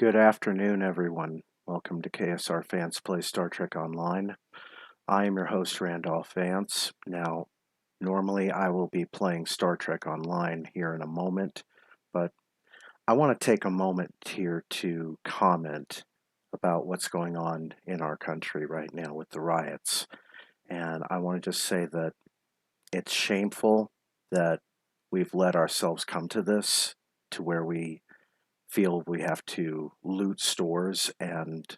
Good afternoon, everyone. Welcome to KSR Fans Play Star Trek Online. I am your host, Randolph Vance. Now, normally I will be playing Star Trek Online here in a moment, but I want to take a moment here to comment about what's going on in our country right now with the riots. And I want to just say that it's shameful that we've let ourselves come to this, to where we feel we have to loot stores and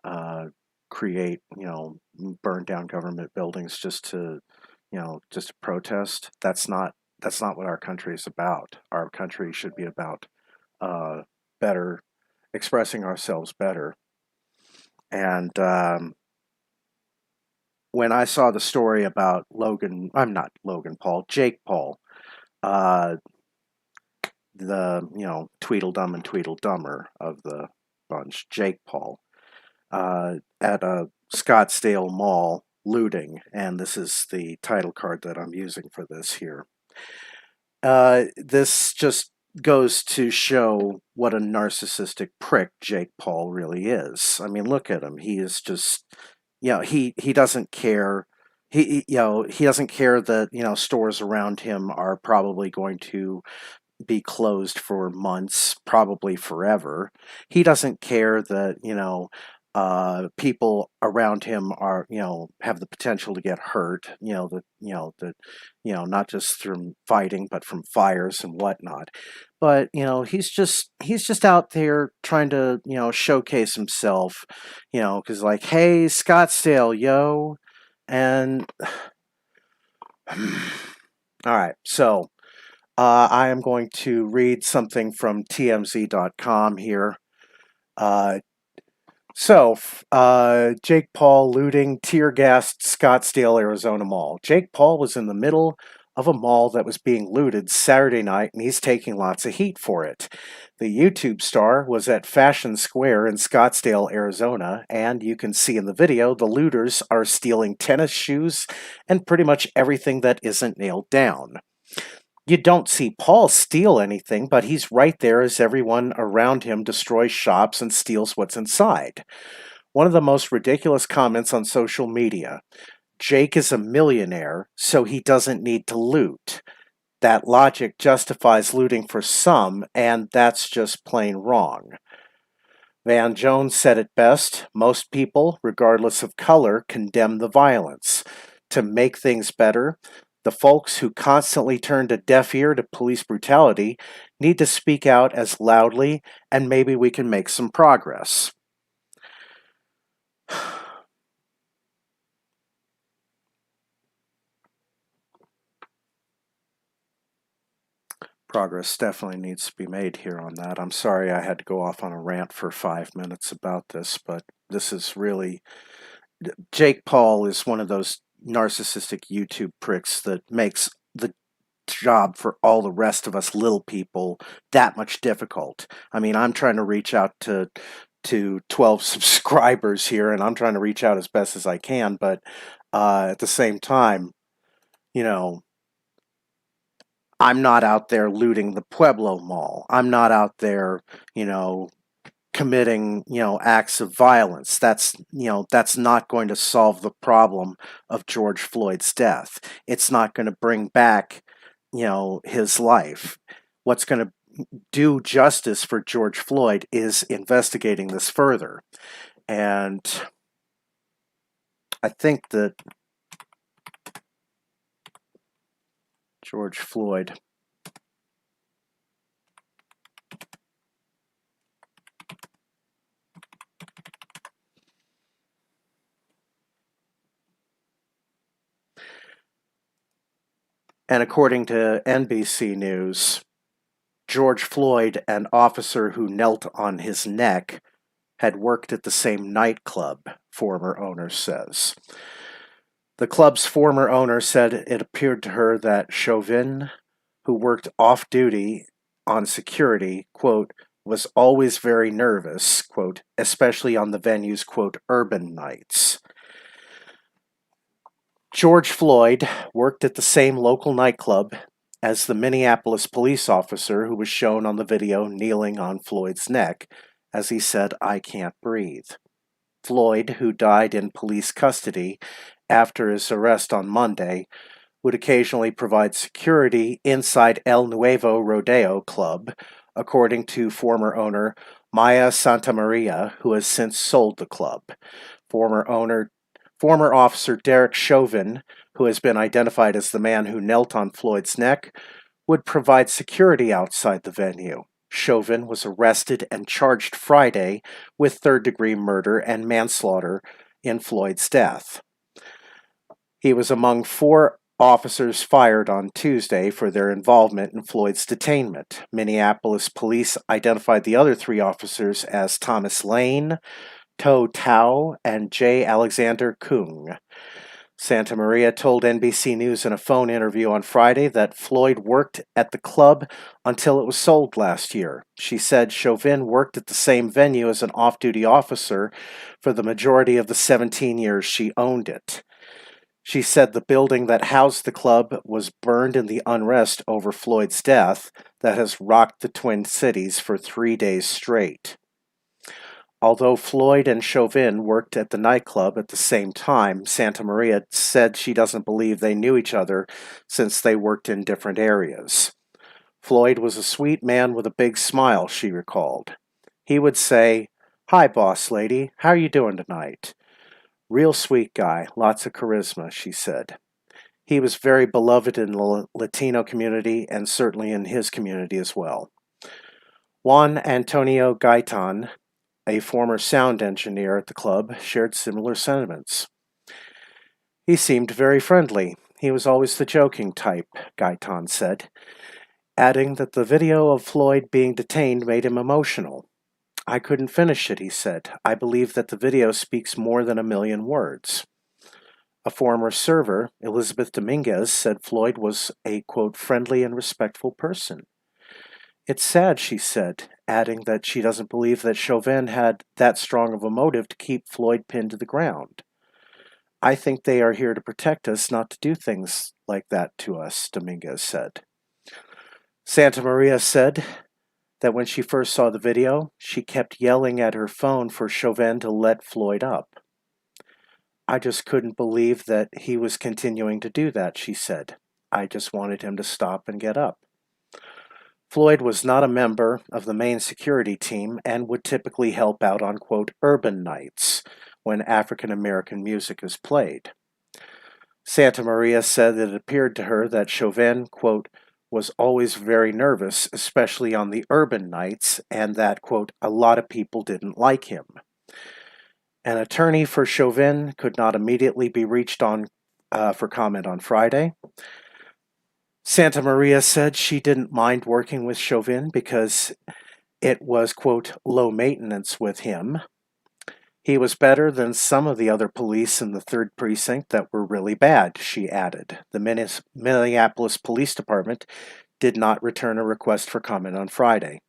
uh, create, burn down government buildings just to, just to protest. That's not what our country is about. Our country should be about uh, better, expressing ourselves better. And when I saw the story about I'm not Logan Paul, Jake Paul, uh, the Tweedledum and Tweedledummer of the bunch, Jake Paul, at a Scottsdale mall looting, and this is the title card that I'm using for this here. This just goes to show what a narcissistic prick Jake Paul really is. I mean, look at him. He is just, he doesn't care. He doesn't care that stores around him are probably going to be closed for months, probably forever. He doesn't care that, people around him are, have the potential to get hurt, not just from fighting, but from fires and whatnot. But, he's just out there trying to, showcase himself, because like, hey, Scottsdale, yo. And, all right, so I am going to read something from TMZ.com here. Jake Paul looting tear-gassed Scottsdale, Arizona mall. Jake Paul was in the middle of a mall that was being looted Saturday night, and he's taking lots of heat for it. The YouTube star was at Fashion Square in Scottsdale, Arizona, and you can see in the video the looters are stealing tennis shoes and pretty much everything that isn't nailed down. You don't see Paul steal anything, but he's right there as everyone around him destroys shops and steals what's inside. One of the most ridiculous comments on social media: Jake is a millionaire, so he doesn't need to loot. That logic justifies looting for some, and that's just plain wrong. Van Jones said it best: most people, regardless of color, condemn the violence. To make things better, the folks who constantly turn a deaf ear to police brutality need to speak out as loudly, and maybe we can make some progress. Progress definitely needs to be made here on that. I'm sorry I had to go off on a rant for 5 minutes about this, but this is really... Jake Paul is one of those narcissistic YouTube pricks that makes the job for all the rest of us little people that much difficult. I mean, I'm trying to reach out to 12 subscribers here, and I'm trying to reach out as best as I can, but at the same time, you know, I'm not out there looting the Pueblo Mall. I'm not out there, committing, acts of violence. That's not going to solve the problem of George Floyd's death. It's not going to bring back, his life. What's going to do justice for George Floyd is investigating this further. And I think that George Floyd... And according to NBC News, George Floyd, an officer who knelt on his neck, had worked at the same nightclub, former owner says. The club's former owner said it appeared to her that Chauvin, who worked off-duty on security, quote, was always very nervous, quote, especially on the venue's, quote, urban nights. George Floyd worked at the same local nightclub as the Minneapolis police officer who was shown on the video kneeling on Floyd's neck, as he said, "I can't breathe." Floyd, who died in police custody after his arrest on Monday, would occasionally provide security inside El Nuevo Rodeo Club, according to former owner Maya Santamaria, who has since sold the club. Former officer Derek Chauvin, who has been identified as the man who knelt on Floyd's neck, would provide security outside the venue. Chauvin was arrested and charged Friday with third-degree murder and manslaughter in Floyd's death. He was among 4 officers fired on Tuesday for their involvement in Floyd's detainment. Minneapolis police identified the other 3 officers as Thomas Lane, To Tao, and J. Alexander Kung. Santamaria told NBC News in a phone interview on Friday that Floyd worked at the club until it was sold last year. She said Chauvin worked at the same venue as an off-duty officer for the majority of the 17 years she owned it. She said the building that housed the club was burned in the unrest over Floyd's death that has rocked the Twin Cities for 3 days straight. Although Floyd and Chauvin worked at the nightclub at the same time, Santamaria said she doesn't believe they knew each other since they worked in different areas. Floyd was a sweet man with a big smile, she recalled. He would say, "Hi, boss lady, how are you doing tonight?" "Real sweet guy, lots of charisma," she said. He was very beloved in the Latino community and certainly in his community as well. Juan Antonio Gaitan, a former sound engineer at the club, shared similar sentiments. "He seemed very friendly. He was always the joking type," Gaitan said, adding that the video of Floyd being detained made him emotional. "I couldn't finish it," he said. "I believe that the video speaks more than a million words." A former server, Elizabeth Dominguez, said Floyd was a, quote, friendly and respectful person. "It's sad," she said, adding that she doesn't believe that Chauvin had that strong of a motive to keep Floyd pinned to the ground. "I think they are here to protect us, not to do things like that to us," Dominguez said. Santamaria said that when she first saw the video, she kept yelling at her phone for Chauvin to let Floyd up. "I just couldn't believe that he was continuing to do that," she said. "I just wanted him to stop and get up." Floyd was not a member of the main security team and would typically help out on, quote, urban nights when African American music is played. Santamaria said that it appeared to her that Chauvin, quote, was always very nervous, especially on the urban nights, and that, quote, a lot of people didn't like him. An attorney for Chauvin could not immediately be reached on for comment on Friday. Santamaria said she didn't mind working with Chauvin because it was, quote, low maintenance with him. He was better than some of the other police in the 3rd Precinct that were really bad, she added. The Minneapolis Police Department did not return a request for comment on Friday.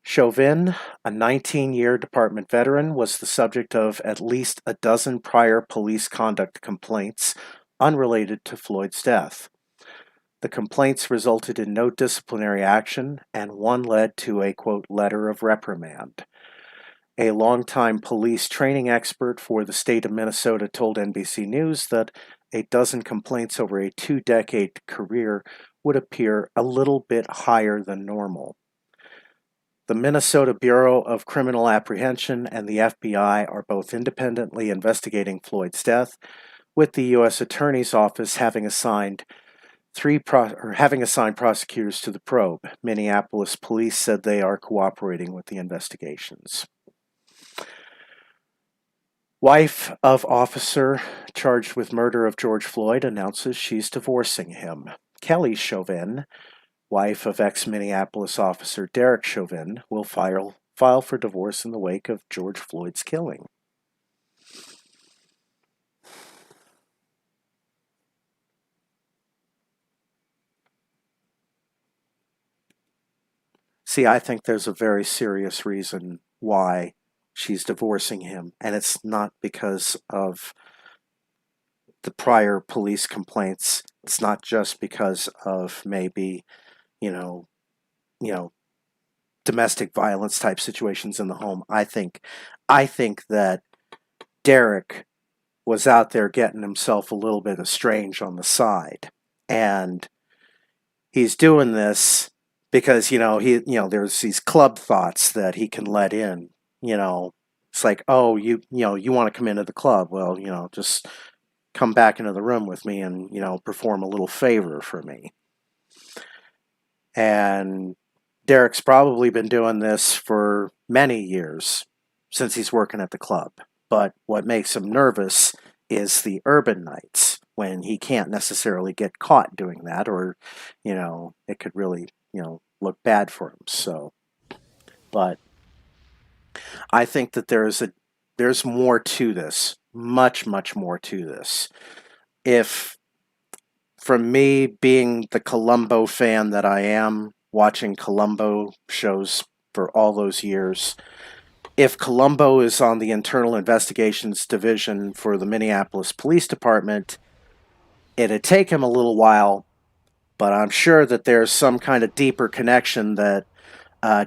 Chauvin, a 19-year department veteran, was the subject of at least a dozen prior police conduct complaints unrelated to Floyd's death. The complaints resulted in no disciplinary action, and one led to a, quote, letter of reprimand. A longtime police training expert for the state of Minnesota told NBC News that a dozen complaints over a 2-decade career would appear a little bit higher than normal. The Minnesota Bureau of Criminal Apprehension and the FBI are both independently investigating Floyd's death, with the U.S. Attorney's Office having assigned prosecutors to the probe. Minneapolis police said they are cooperating with the investigations. Wife of officer charged with murder of George Floyd announces she's divorcing him. Kelly Chauvin, wife of ex-Minneapolis officer Derek Chauvin, will file for divorce in the wake of George Floyd's killing. See, I think there's a very serious reason why she's divorcing him, and it's not because of the prior police complaints. It's not just because of maybe, you know, domestic violence type situations in the home. I think that Derek was out there getting himself a little bit estranged on the side, and he's doing this because there's these club thoughts that he can let in. It's like, oh, you want to come into the club? Well, just come back into the room with me and perform a little favor for me. And Derek's probably been doing this for many years since he's working at the club. But what makes him nervous is the urban nights when he can't necessarily get caught doing that, or it could really look bad for him. So, but I think that there's more to this, much more to this. If From me being the Columbo fan that I am, watching Columbo shows for all those years, if Columbo is on the Internal Investigations Division for the Minneapolis Police Department, it'd take him a little while, but I'm sure that there's some kind of deeper connection that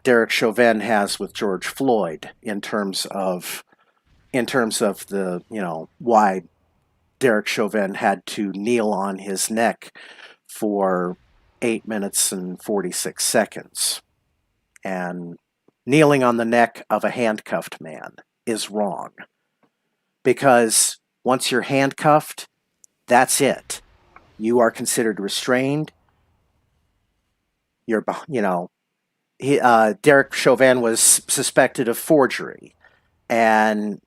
Derek Chauvin has with George Floyd in terms of the why Derek Chauvin had to kneel on his neck for 8 minutes and 46 seconds. And kneeling on the neck of a handcuffed man is wrong. Because once you're handcuffed, that's it. You are considered restrained. Derek Chauvin was suspected of forgery. And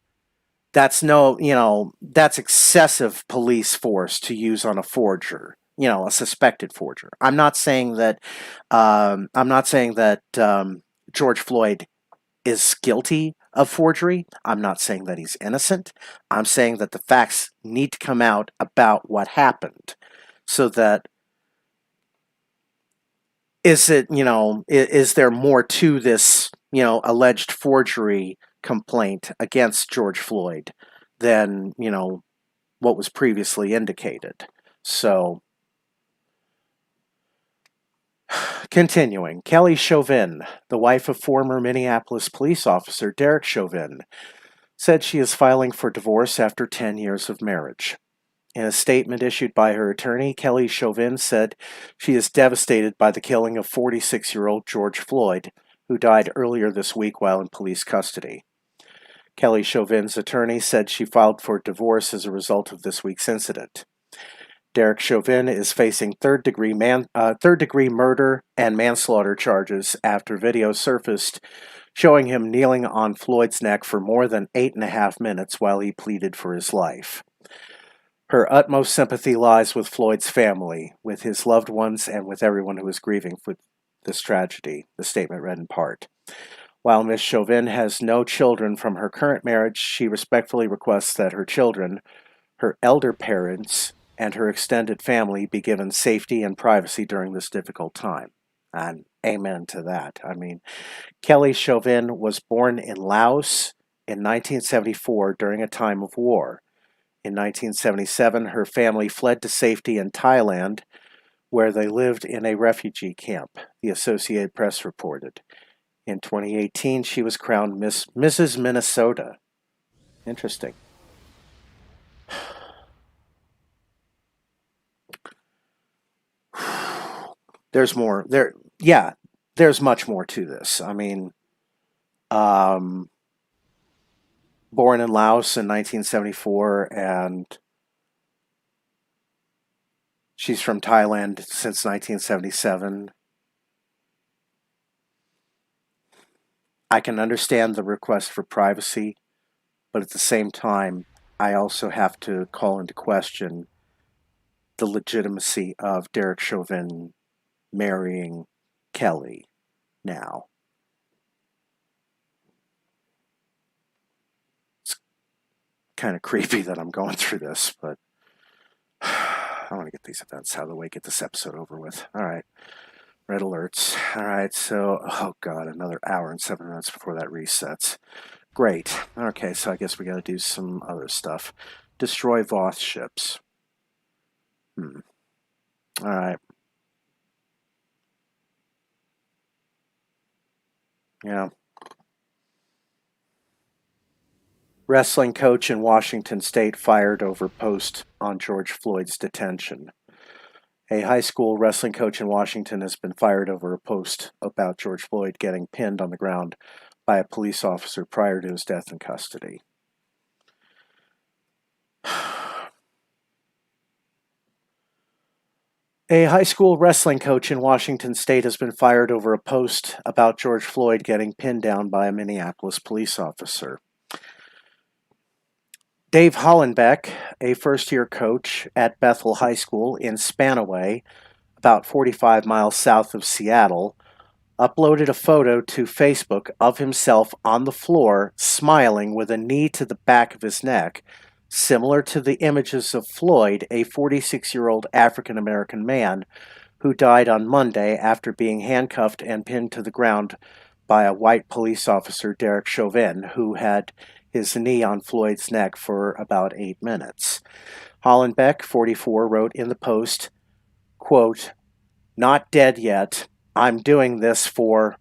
that's that's excessive police force to use on a forger, a suspected forger. I'm not saying that George Floyd is guilty of forgery. I'm not saying that he's innocent. I'm saying that the facts need to come out about what happened, so that is there more to this, alleged forgery complaint against George Floyd than, what was previously indicated. So, continuing, Kelly Chauvin, the wife of former Minneapolis police officer Derek Chauvin, said she is filing for divorce after 10 years of marriage. In a statement issued by her attorney, Kelly Chauvin said she is devastated by the killing of 46-year-old George Floyd, who died earlier this week while in police custody. Kelly Chauvin's attorney said she filed for divorce as a result of this week's incident. Derek Chauvin is facing third-degree murder and manslaughter charges after video surfaced showing him kneeling on Floyd's neck for more than 8.5 minutes while he pleaded for his life. Her utmost sympathy lies with Floyd's family, with his loved ones, and with everyone who is grieving for this tragedy, the statement read in part. While Ms. Chauvin has no children from her current marriage, she respectfully requests that her children, her elder parents, and her extended family be given safety and privacy during this difficult time. And amen to that. I mean, Kelly Chauvin was born in Laos in 1974 during a time of war. In 1977, her family fled to safety in Thailand, where they lived in a refugee camp, the Associated Press reported. In 2018, she was crowned Mrs. Minnesota. Interesting. There's more. There's much more to this. I mean, born in Laos in 1974, and she's from Thailand since 1977. I can understand the request for privacy, but at the same time, I also have to call into question the legitimacy of Derek Chauvin marrying Kelly now. It's kind of creepy that I'm going through this, but I want to get these events out of the way, get this episode over with. All right. Red alerts. All right, so, oh God, another hour and 7 minutes before that resets. Great. Okay, so I guess we got to do some other stuff. Destroy Voth ships. All right. Yeah. Wrestling coach in Washington State fired over post on George Floyd's detention. A high school wrestling coach in Washington has been fired over a post about George Floyd getting pinned on the ground by a police officer prior to his death in custody. A high school wrestling coach in Washington State has been fired over a post about George Floyd getting pinned down by a Minneapolis police officer. Dave Hollenbeck, a first-year coach at Bethel High School in Spanaway, about 45 miles south of Seattle, uploaded a photo to Facebook of himself on the floor, smiling with a knee to the back of his neck, similar to the images of Floyd, a 46-year-old African-American man who died on Monday after being handcuffed and pinned to the ground by a white police officer, Derek Chauvin, who had his knee on Floyd's neck for about 8 minutes. Hollenbeck, 44, wrote in the post, quote, "Not dead yet. I'm doing this for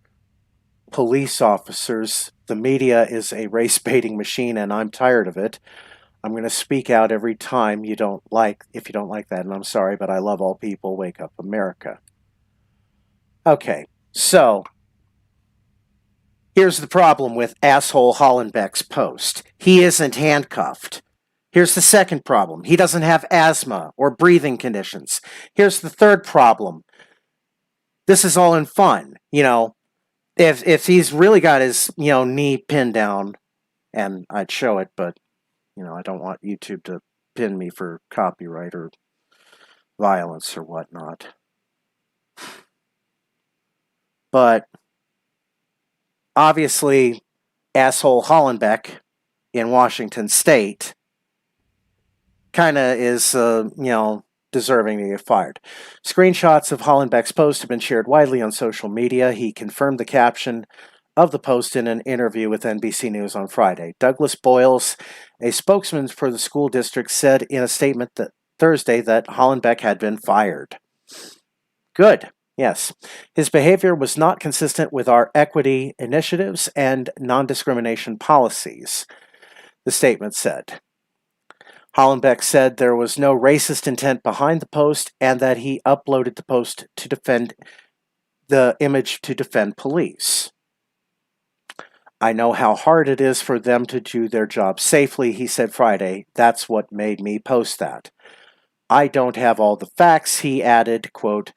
police officers. The media is a race-baiting machine, and I'm tired of it. I'm going to speak out every time if you don't like that, and I'm sorry, but I love all people. Wake up, America." Okay, so here's the problem with asshole Hollenbeck's post. He isn't handcuffed. Here's the second problem. He doesn't have asthma or breathing conditions. Here's the third problem. This is all in fun. If he's really got his, knee pinned down, and I'd show it, but, I don't want YouTube to pin me for copyright or violence or whatnot. But obviously, asshole Hollenbeck in Washington State kind of is, deserving to get fired. Screenshots of Hollenbeck's post have been shared widely on social media. He confirmed the caption of the post in an interview with NBC News on Friday. Douglas Boyles, a spokesman for the school district, said in a statement that Thursday that Hollenbeck had been fired. Good. Yes. His behavior was not consistent with our equity initiatives and non-discrimination policies, the statement said. Hollenbeck said there was no racist intent behind the post and that he uploaded the post to defend the image to defend police. "I know how hard it is for them to do their job safely," he said Friday. "That's what made me post that. I don't have all the facts," he added, quote,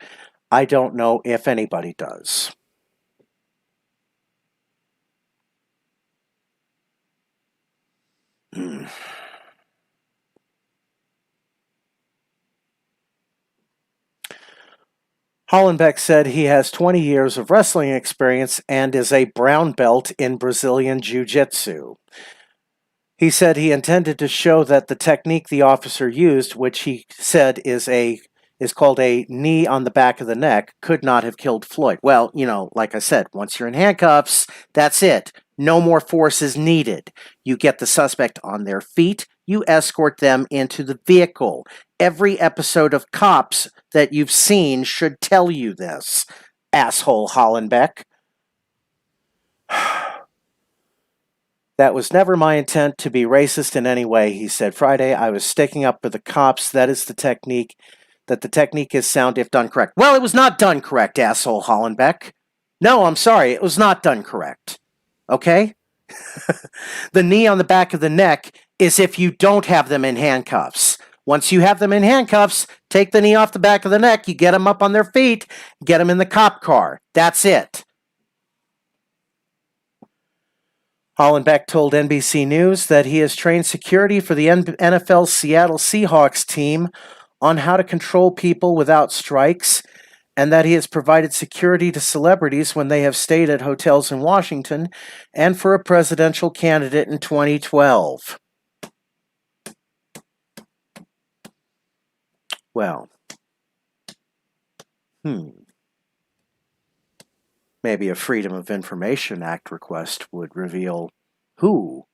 "I don't know if anybody does." Hollenbeck said he has 20 years of wrestling experience and is a brown belt in Brazilian Jiu-Jitsu. He said he intended to show that the technique the officer used, which he said is called a knee on the back of the neck, could not have killed Floyd. Well, like I said, once you're in handcuffs, that's it. No more force is needed. You get the suspect on their feet. You escort them into the vehicle. Every episode of Cops that you've seen should tell you this, asshole Hollenbeck. "That was never my intent to be racist in any way," he said Friday. "I was sticking up for the cops. That is the technique is sound if done correct." Well, it was not done correct, asshole Hollenbeck. No, I'm sorry, it was not done correct. Okay? The knee on the back of the neck is if you don't have them in handcuffs. Once you have them in handcuffs, take the knee off the back of the neck, you get them up on their feet, get them in the cop car. That's it. Hollenbeck told NBC News that he has trained security for the NFL's Seattle Seahawks team on how to control people without strikes, and that he has provided security to celebrities when they have stayed at hotels in Washington and for a presidential candidate in 2012. Well, maybe a Freedom of Information Act request would reveal who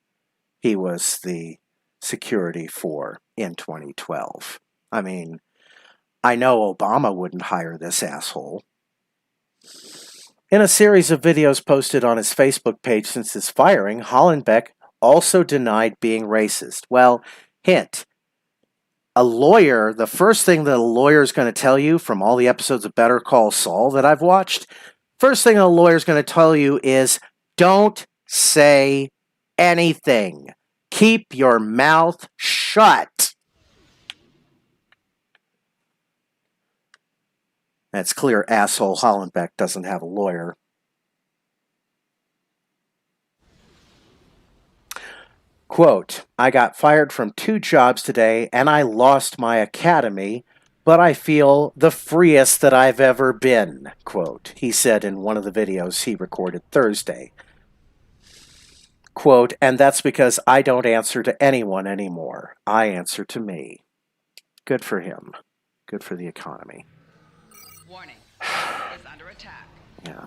he was the security for in 2012. I mean, I know Obama wouldn't hire this asshole. In a series of videos posted on his Facebook page since his firing, Hollenbeck also denied being racist. Well, hint. A lawyer, the first thing that a lawyer is going to tell you from all the episodes of Better Call Saul that I've watched, first thing a lawyer is going to tell you is don't say anything. Keep your mouth shut. It's clear asshole Hollenbeck doesn't have a lawyer. Quote, I got fired from 2 jobs today and I lost my academy, but I feel the freest that I've ever been, quote, he said in one of the videos he recorded Thursday. Quote, and that's because I don't answer to anyone anymore. I answer to me. Good for him. Good for the economy. Warning. Is under attack. Yeah.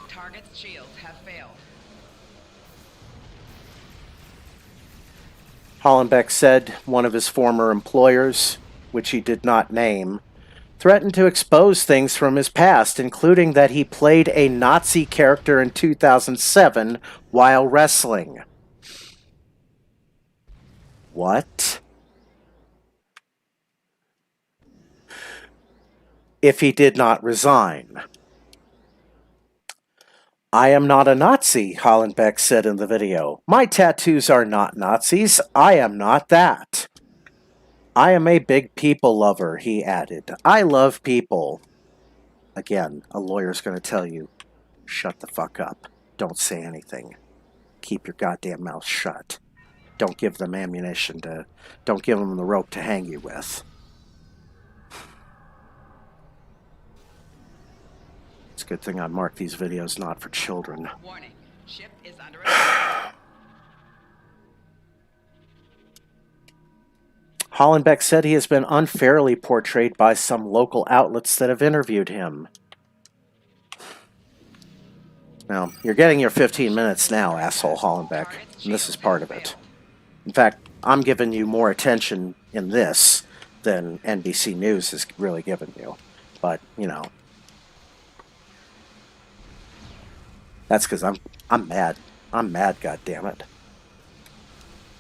Target's shields have failed. Hollenbeck said one of his former employers, which he did not name, threatened to expose things from his past, including that he played a Nazi character in 2007 while wrestling. What? If he did not resign. I am not a Nazi, Hollenbeck said in the video. My tattoos are not Nazis. I am not that. I am a big people lover, he added. I love people. Again, a lawyer's going to tell you, shut the fuck up. Don't say anything. Keep your goddamn mouth shut. Don't give them ammunition to... Don't give them the rope to hang you with. It's a good thing I marked these videos not for children. Warning. Ship is under attack. Hollenbeck said he has been unfairly portrayed by some local outlets that have interviewed him. Now, you're getting your 15 minutes now, asshole Hollenbeck, and this is part of it. In fact, I'm giving you more attention in this than NBC News has really given you. But, you know, that's because I'm mad. I'm mad, goddammit.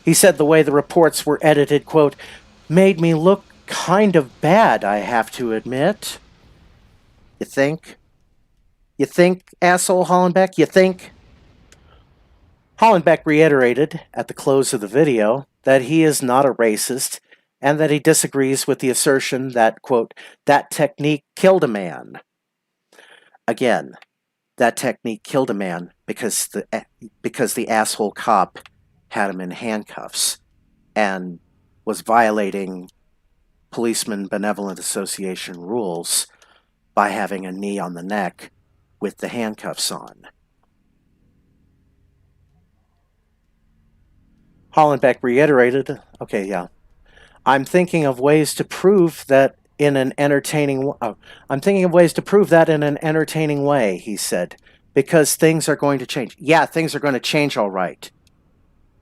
He said the way the reports were edited, quote, made me look kind of bad, I have to admit. You think? You think, asshole Hollenbeck? You think? Hollenbeck reiterated at the close of the video that he is not a racist and that he disagrees with the assertion that, quote, that technique killed a man. Again, that technique killed a man because the asshole cop had him in handcuffs and was violating Policeman Benevolent Association rules by having a knee on the neck with the handcuffs on. Hollenbeck reiterated, okay, yeah, I'm thinking of ways to prove that in an entertaining way, he said, because things are going to change. Yeah, things are going to change all right.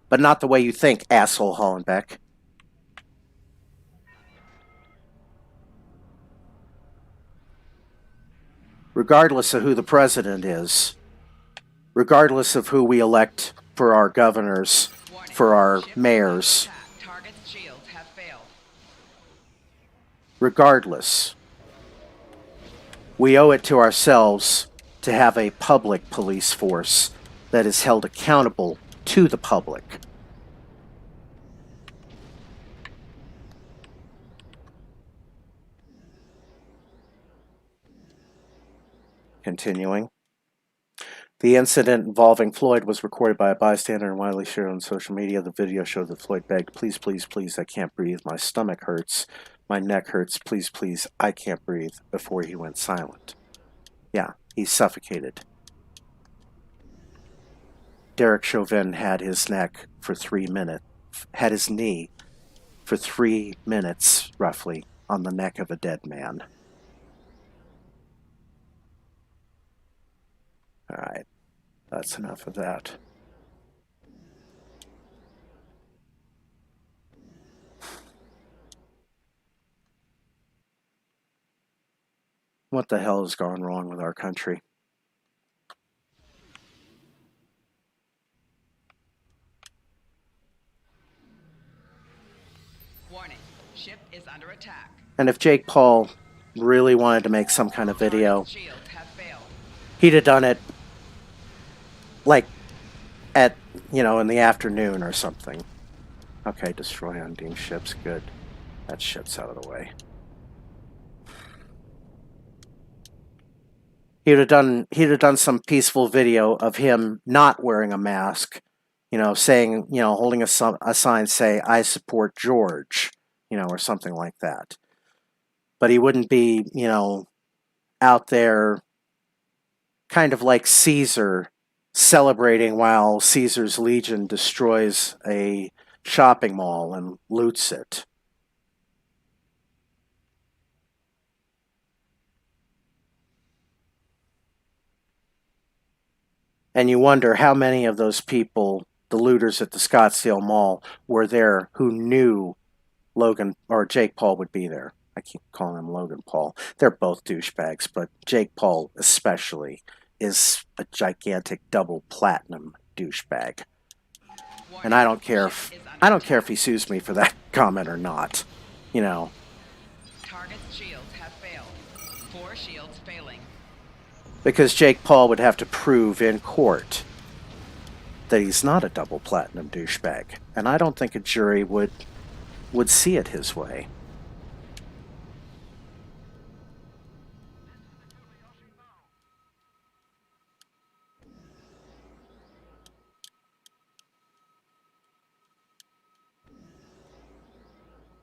But not the way you think, asshole Hollenbeck. Regardless of who the president is, regardless of who we elect for our governors, for our mayors, regardless, we owe it to ourselves to have a public police force that is held accountable to the public. Continuing. The incident involving Floyd was recorded by a bystander and widely shared on social media. The video showed that Floyd begged, please, please, please, I can't breathe. My stomach hurts. My neck hurts. Please, please, I can't breathe, before he went silent. Yeah, he suffocated. Derek Chauvin had his neck for 3 minutes, had his knee for 3 minutes, roughly, on the neck of a dead man. All right, that's enough of that. What the hell has gone wrong with our country? Warning. Ship is under attack. And if Jake Paul really wanted to make some kind of video, Target's shields have failed. he'd have done it like at, in the afternoon or something. Okay, destroy undeemed ships. Good. That shit's out of the way. He'd have done some peaceful video of him not wearing a mask, saying, holding a sign say, "I support George," or something like that. But he wouldn't be, out there kind of like Caesar celebrating while Caesar's Legion destroys a shopping mall and loots it. And you wonder how many of those people, the looters at the Scottsdale Mall, were there who knew Logan or Jake Paul would be there. I keep calling him Logan Paul. They're both douchebags, but Jake Paul especially is a gigantic double platinum douchebag. And I don't care if he sues me for that comment or not. Target's shields have failed. 4 shields failing. Because Jake Paul would have to prove in court that he's not a double platinum douchebag. And I don't think a jury would see it his way.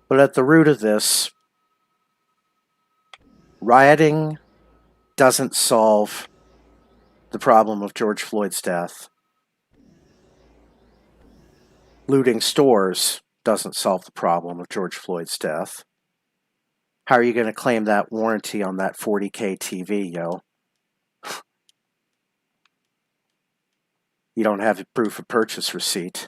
But at the root of this, rioting doesn't solve the problem of George Floyd's death. Looting stores doesn't solve the problem of George Floyd's death. How are you going to claim that warranty on that 40K TV, yo? You don't have a proof of purchase receipt.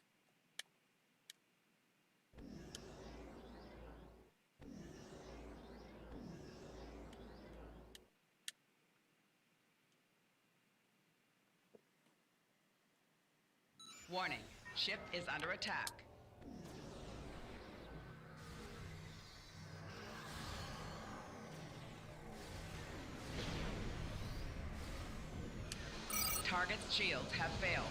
Warning. Ship is under attack. Target's shields have failed.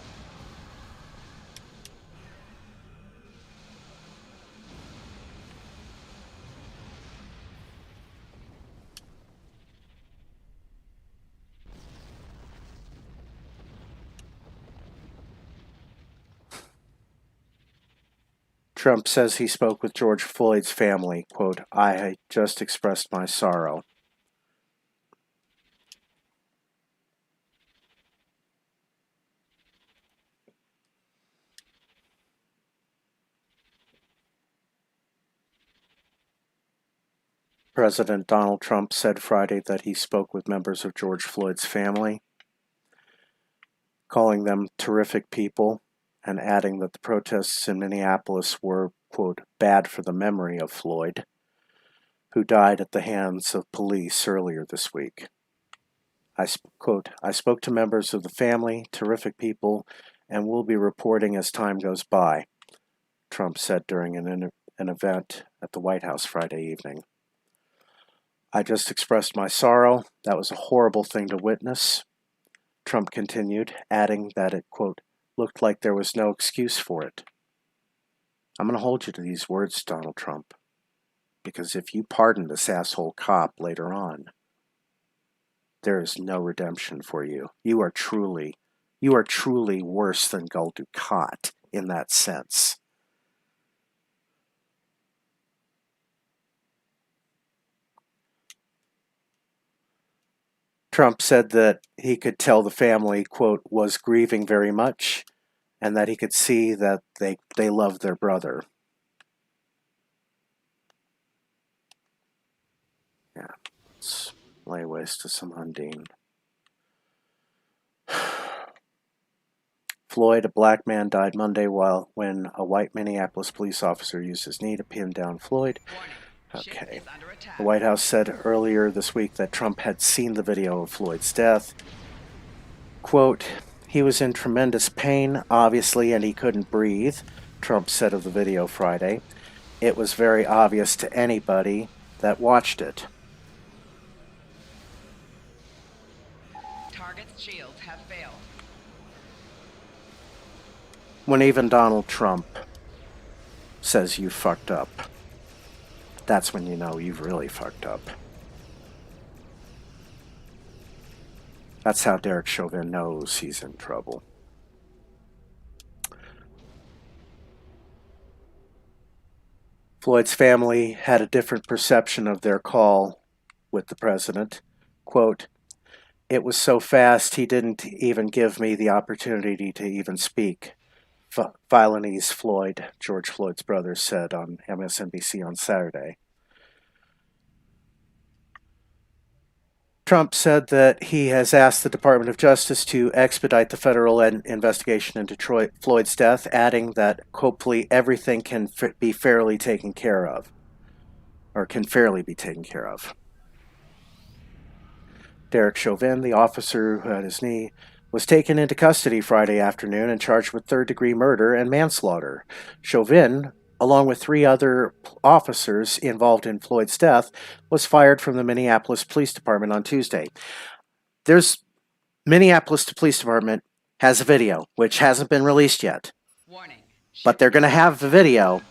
Trump says he spoke with George Floyd's family. Quote, "I just expressed my sorrow." President Donald Trump said Friday that he spoke with members of George Floyd's family, calling them terrific people, and adding that the protests in Minneapolis were, quote, "bad for the memory of Floyd, who died at the hands of police earlier this week." Quote, "I spoke to members of the family, terrific people, and will be reporting as time goes by," Trump said during an event at the White House Friday evening. "I just expressed my sorrow. That was a horrible thing to witness," Trump continued, adding that it, quote, "looked like there was no excuse for it." I'm going to hold you to these words, Donald Trump, because if you pardon this asshole cop later on, there is no redemption for you. You are truly worse than Gul Dukat in that sense. Trump said that he could tell the family, quote, was grieving very much, and that he could see that they loved their brother. Yeah, let's lay waste to some Undine. Floyd, a black man, died Monday when a white Minneapolis police officer used his knee to pin down Floyd. Warning. Okay. The White House said earlier this week that Trump had seen the video of Floyd's death. Quote, "He was in tremendous pain, obviously, and he couldn't breathe," Trump said of the video Friday. "It was very obvious to anybody that watched it." Target's shields have failed. When even Donald Trump says you fucked up, that's when you know you've really fucked up. That's how Derek Chauvin knows he's in trouble. Floyd's family had a different perception of their call with the president. Quote, "It was so fast he didn't even give me the opportunity to even speak," Philanese Floyd, George Floyd's brother, said on MSNBC on Saturday. Trump said that he has asked the Department of Justice to expedite the federal investigation into Floyd's death, adding that hopefully everything can be fairly taken care of, or can fairly be taken care of. Derek Chauvin, the officer who had his knee, was taken into custody Friday afternoon and charged with third-degree murder and manslaughter. Chauvin, along with 3 other officers involved in Floyd's death, was fired from the Minneapolis Police Department on Tuesday. Minneapolis Police Department has a video, which hasn't been released yet. Warning. But they're going to have the video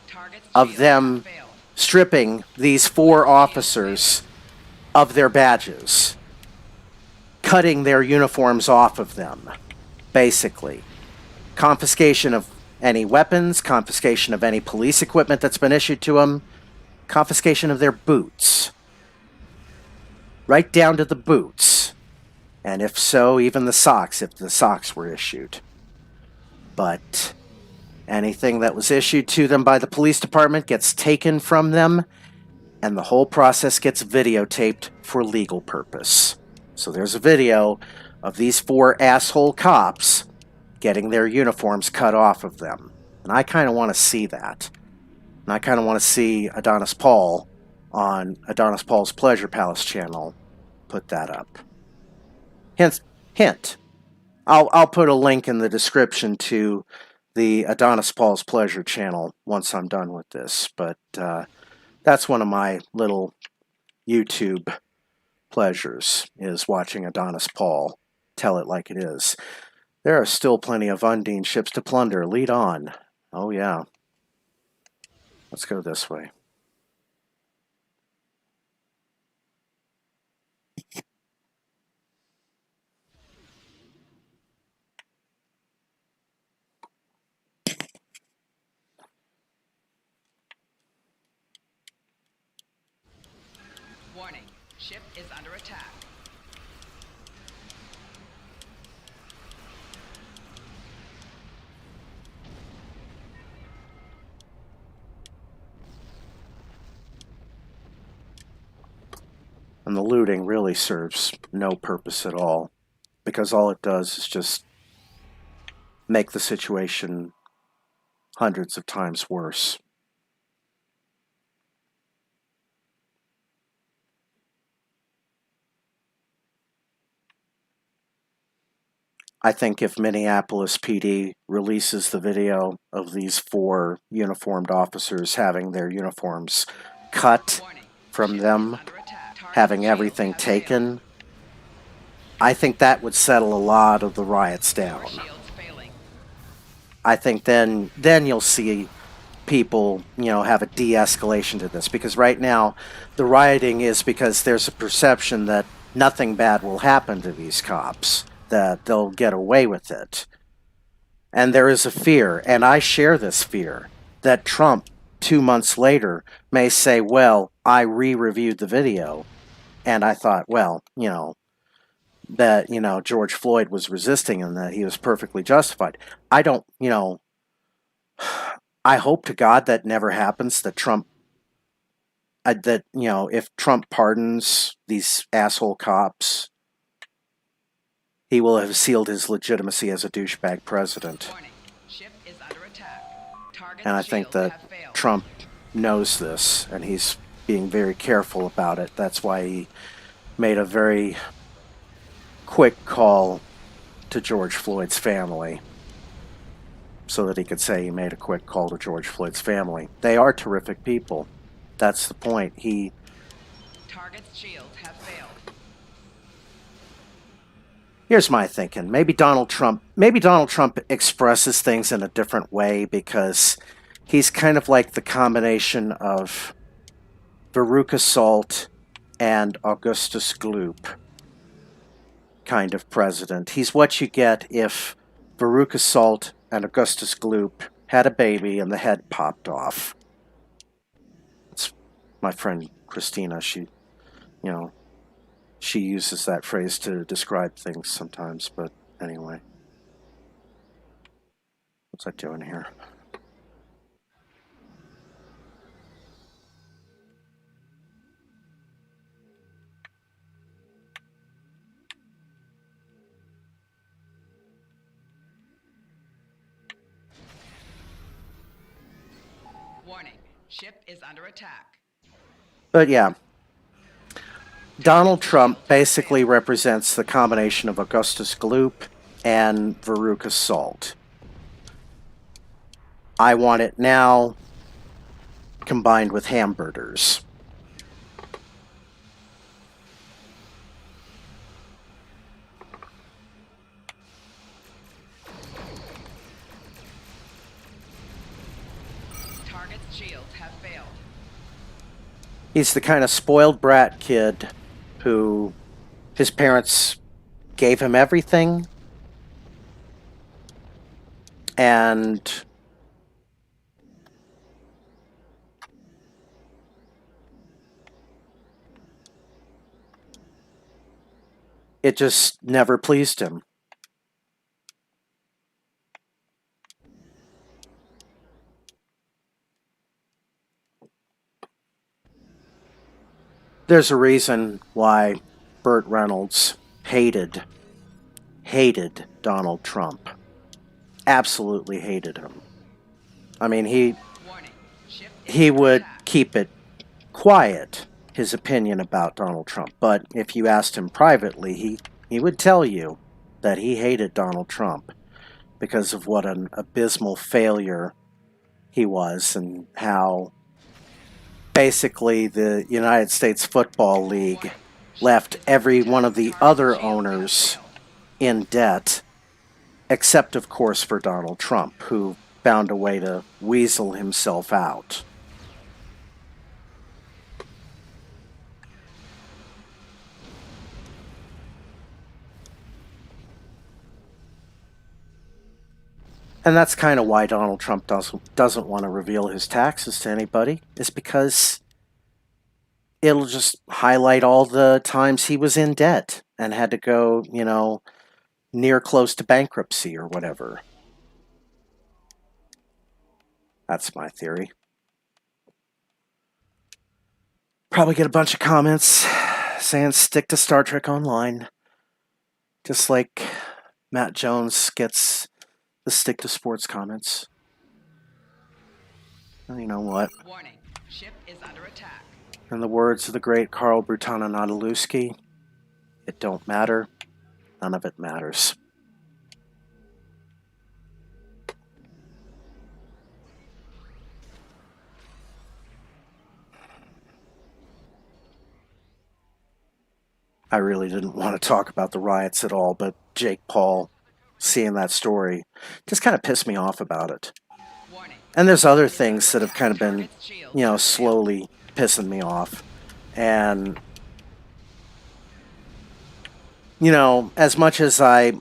of them stripping these 4 officers of their badges, cutting their uniforms off of them, basically. Confiscation of any weapons, confiscation of any police equipment that's been issued to them, confiscation of their boots. Right down to the boots. And if so, even the socks, if the socks were issued. But anything that was issued to them by the police department gets taken from them, and the whole process gets videotaped for legal purpose. So there's a video of these 4 asshole cops getting their uniforms cut off of them. And I kind of want to see that. And I kind of want to see Adonis Paul on Adonis Paul's Pleasure Palace channel put that up. Hint. I'll put a link in the description to the Adonis Paul's Pleasure channel once I'm done with this. But that's one of my little YouTube pleasures, is watching Adonis Paul tell it like it is. There are still plenty of Undine ships to plunder. Lead on. Oh, yeah. Let's go this way. Warning. Ship is under attack. And the looting really serves no purpose at all, because all it does is just make the situation hundreds of times worse. I think if Minneapolis PD releases the video of these 4 uniformed officers having their uniforms cut from them, having everything taken, I think that would settle a lot of the riots down. I think then you'll see people, have a de-escalation to this, because right now the rioting is because there's a perception that nothing bad will happen to these cops, that they'll get away with it. And there is a fear, and I share this fear, that Trump 2 months later may say, well, I re-reviewed the video, and I thought, well, that, George Floyd was resisting and that he was perfectly justified. I don't, I hope to God that never happens, that Trump, if Trump pardons these asshole cops, he will have sealed his legitimacy as a douchebag president. And I think that Trump knows this, and he's being very careful about it. That's why he made a very quick call to George Floyd's family, so that he could say he made a quick call to George Floyd's family. They are terrific people. That's the point. Target's shields have failed. Here's my thinking. Maybe Donald Trump expresses things in a different way because he's kind of like the combination of Veruca Salt and Augustus Gloop kind of president. He's what you get if Veruca Salt and Augustus Gloop had a baby and the head popped off. It's my friend Christina. She uses that phrase to describe things sometimes, but anyway. What's that doing here? Warning, ship is under attack. But yeah, Donald Trump basically represents the combination of Augustus Gloop and Veruca Salt. I want it now combined with hamburgers. Target's shields have failed. He's the kind of spoiled brat kid who his parents gave him everything, and it just never pleased him. There's a reason why Burt Reynolds hated Donald Trump. Absolutely hated him. I mean, he would keep it quiet, his opinion about Donald Trump. But if you asked him privately, he would tell you that he hated Donald Trump because of what an abysmal failure he was, and how basically the United States Football League left every one of the other owners in debt, except of course for Donald Trump, who found a way to weasel himself out. And that's kind of why Donald Trump doesn't want to reveal his taxes to anybody, is because it'll just highlight all the times he was in debt and had to go, near close to bankruptcy or whatever. That's my theory. Probably get a bunch of comments saying stick to Star Trek Online. Just like Matt Jones gets the stick to sports comments. And you know what? Warning, ship is under attack. In the words of the great Karl Brutana Nadolewski, it don't matter. None of it matters. I really didn't want to talk about the riots at all, but Jake Paul, seeing that story, just kind of pissed me off about it. And there's other things that have kind of been, slowly pissing me off. And, as much as I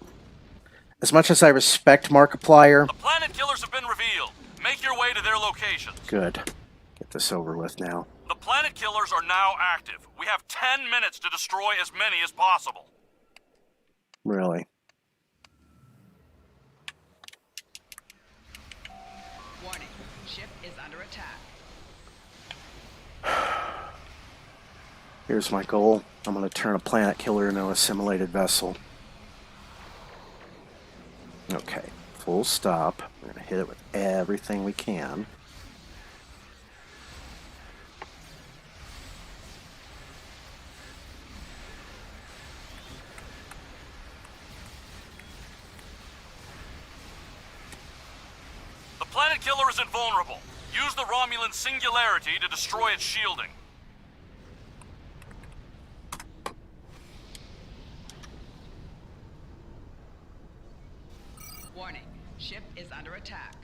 respect Markiplier, the planet killers have been revealed. Make your way to their locations. Good. Get this over with now. The planet killers are now active. We have 10 minutes to destroy as many as possible. Really? Warning, ship is under attack. Here's my goal. I'm going to turn a planet killer into a simulated vessel. Okay, full stop. We're going to hit it with everything we can. planet killer is invulnerable. Use the Romulan singularity to destroy its shielding. Warning, ship is under attack.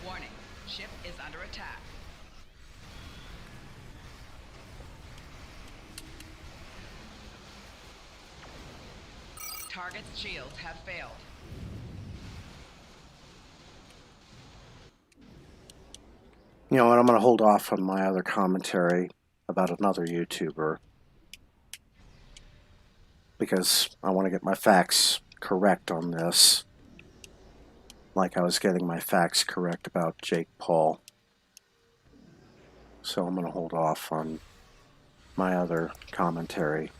Warning, ship is under attack. Target's shields have failed. You know what? I'm going to hold off on my other commentary about another YouTuber because I want to get my facts correct on this, like I was getting my facts correct about Jake Paul. So I'm going to hold off on my other commentary.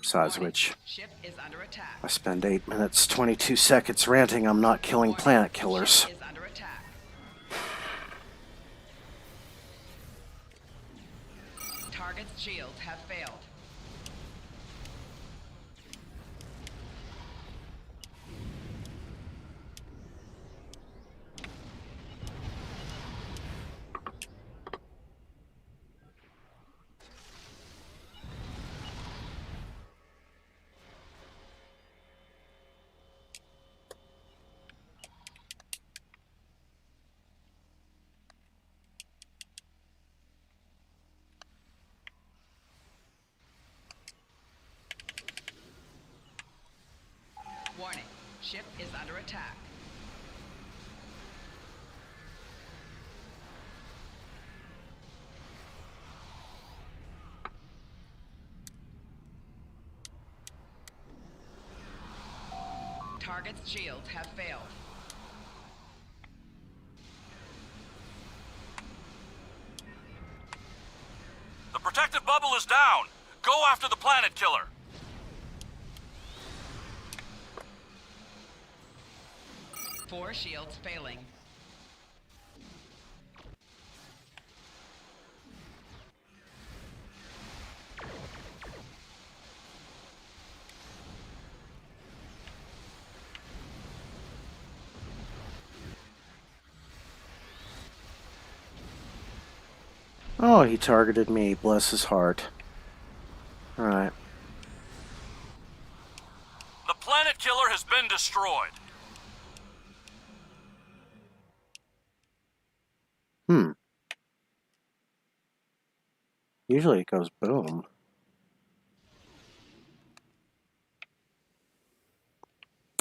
Besides which, Ship is under attack. I spend 8 minutes, 22 seconds ranting I'm not killing planet killers. Ship is under attack. Target's shields have failed. Warning, ship is under attack. Target's shields have failed. The protective bubble is down. Go after the planet killer. Four shields failing. Oh, he targeted me. Bless his heart. Alright. The planet killer has been destroyed. Usually it goes boom.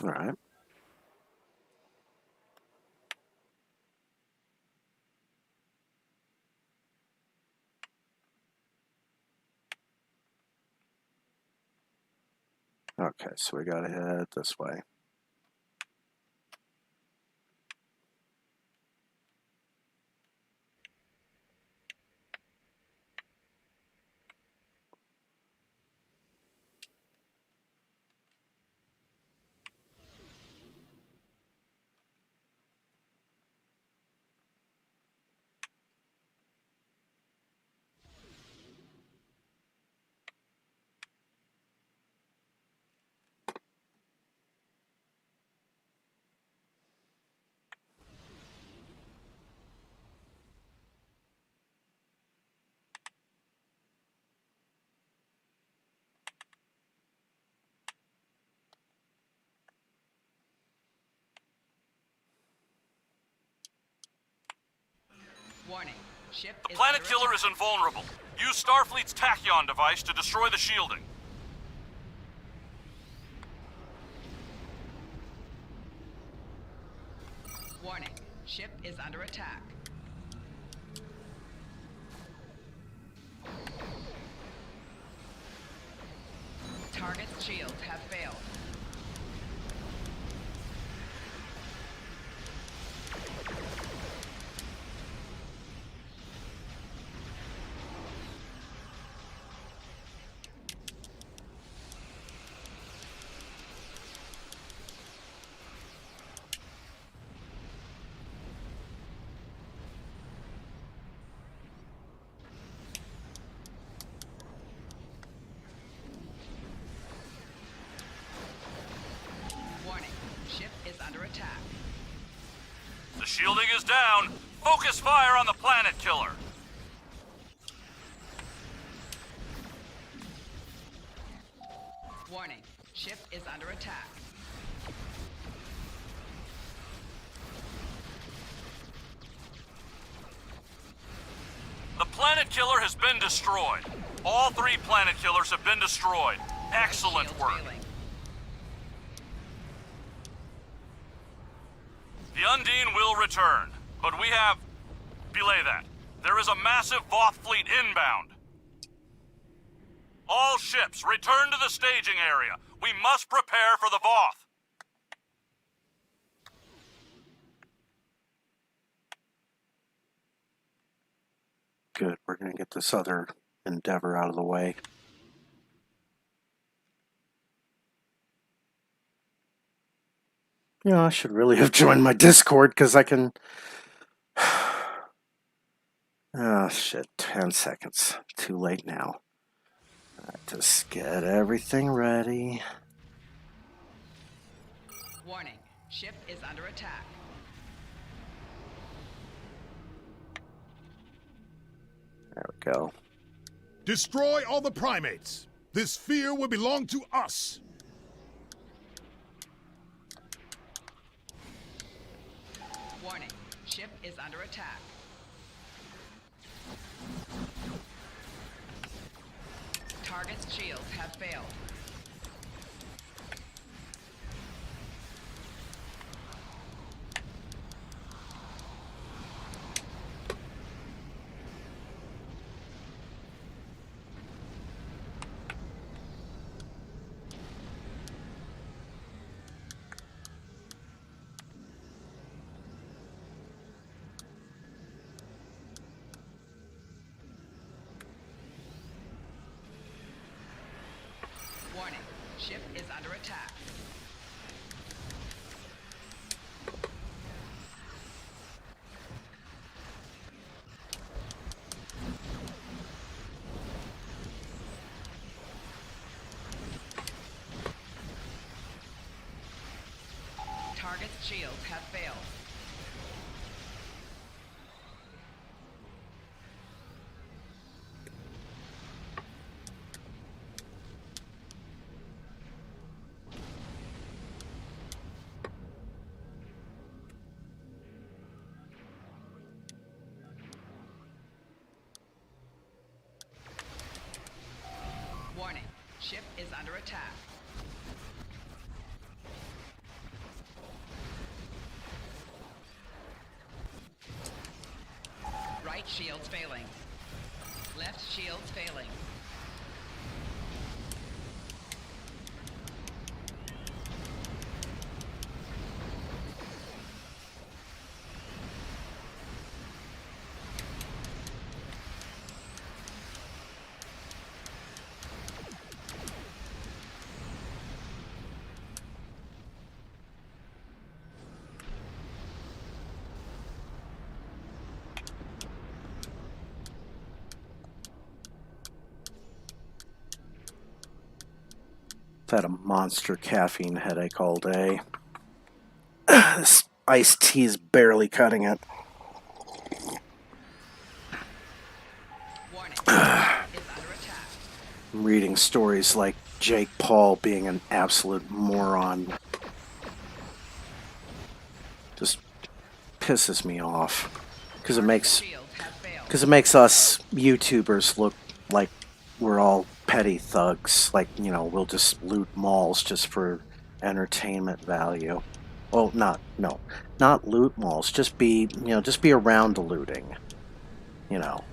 Alright. Okay, so we gotta head this way. Warning, ship The is planet under killer attack. is invulnerable. Use Starfleet's tachyon device to destroy the shielding. Warning, ship is under attack. Target's shields have failed. under attack. The shielding is down. Focus fire on the planet killer. Warning, ship is under attack. The planet killer has been destroyed. All 3 planet killers have been destroyed. Excellent Shields work. failing. The Undine will return, but we have... Belay that. There is a massive Voth fleet inbound. All ships, return to the staging area. We must prepare for the Voth. Good, we're going to get this other endeavor out of the way. You know, I should really have joined my Discord because I can... Oh, shit. 10 seconds. Too late now. Just get everything ready. Warning, ship is under attack. There we go. Destroy all the primates. This sphere will belong to us. Warning, ship is under attack. Target's shields have failed. Warning, ship is under attack. Target's shields have failed. Warning, ship is under attack. Right shield's failing. Left shield's failing. Had a monster caffeine headache all day. This iced tea is barely cutting it. Warning, ship is under attack. I'm reading stories like Jake Paul being an absolute moron. Just pisses me off because it makes Shields have failed. because it makes us YouTubers look like we're all petty thugs. Like, you know, we'll just loot malls just for entertainment value. Well, not loot malls. Just be around the looting. You know.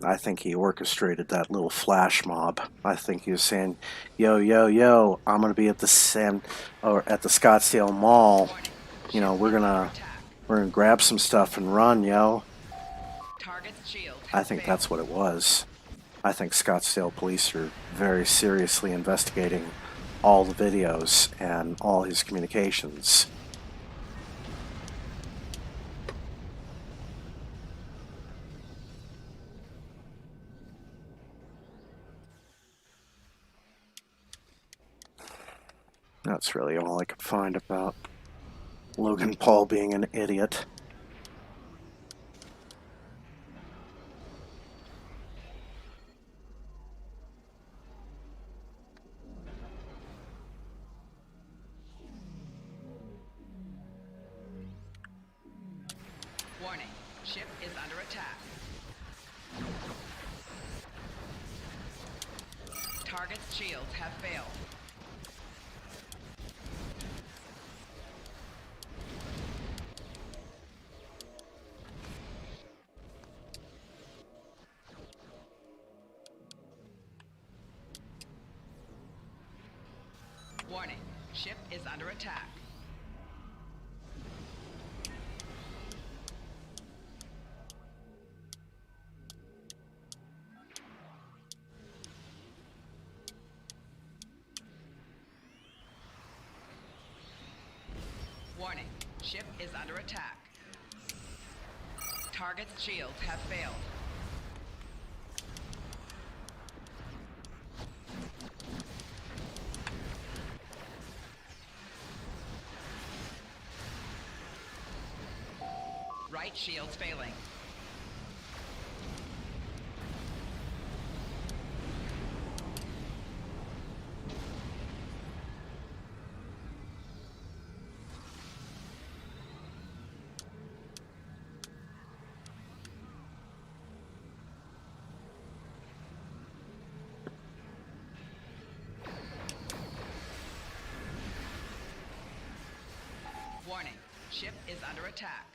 I think he orchestrated that little flash mob. I think he was saying, "Yo, yo, yo, I'm gonna be at the Scottsdale Mall. You know, we're gonna grab some stuff and run, yo." Target's shield I has think failed. that's what it was. I think Scottsdale police are very seriously investigating all the videos and all his communications. That's really all I could find about Logan Paul being an idiot. Warning, ship is under attack. Target's shields have failed. Warning, ship is under attack. Warning, ship is under attack. Target's shields have failed. Right shield's failing. Warning, ship is under attack.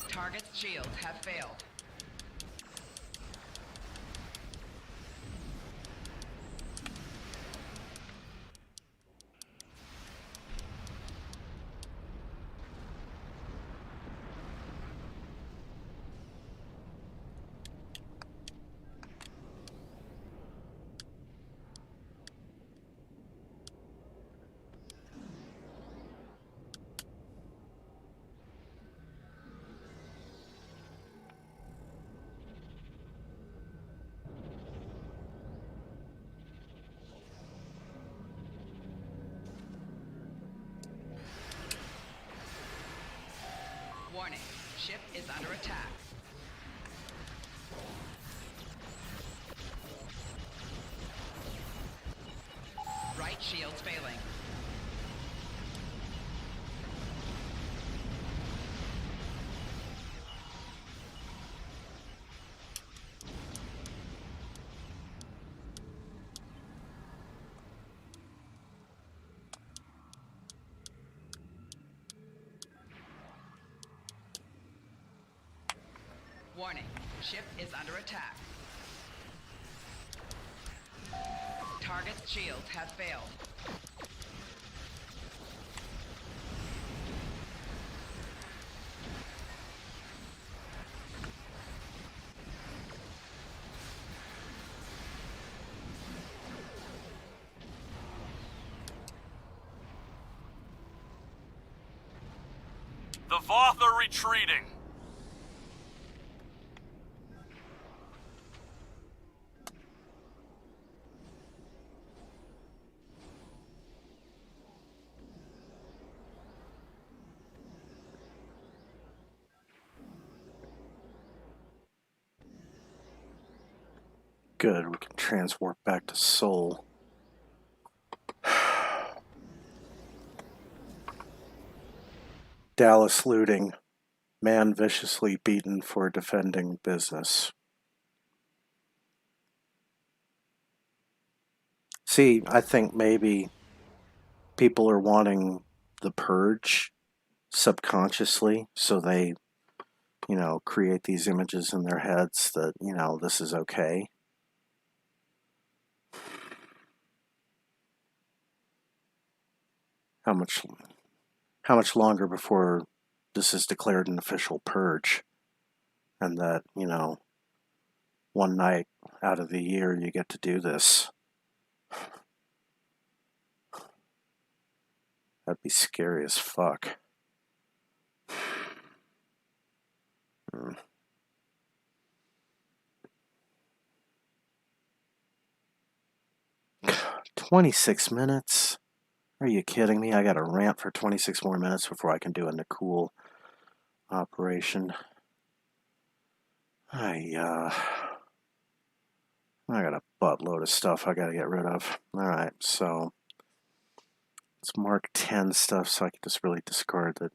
Target's shields have failed. Warning, ship is under attack. Right shield's failing. Warning, ship is under attack. Target's shields have failed. The Voth are retreating. Good, we can transwarp back to Seoul. Dallas looting. Man viciously beaten for defending business. See, I think maybe people are wanting the purge subconsciously, so they, create these images in their heads that, this is okay. How much longer before this is declared an official purge, and that, one night out of the year you get to do this? That'd be scary as fuck. 26 minutes? Are you kidding me? I got to rant for 26 more minutes before I can do a Nakul operation. I got a buttload of stuff I got to get rid of. Alright, so let's mark 10 stuff so I can just really discard it.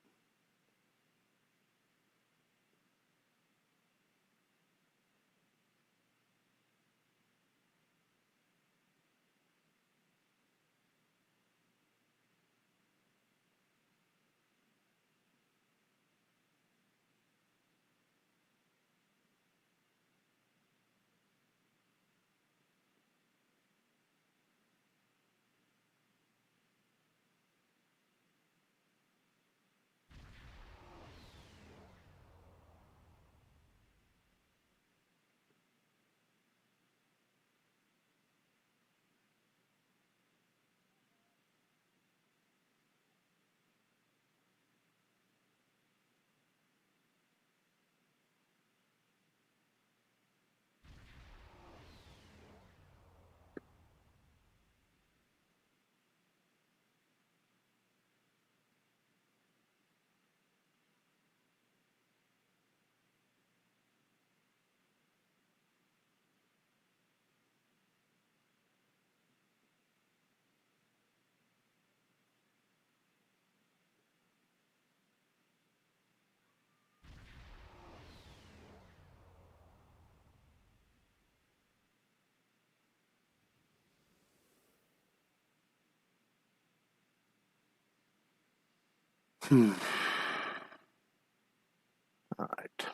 Alright.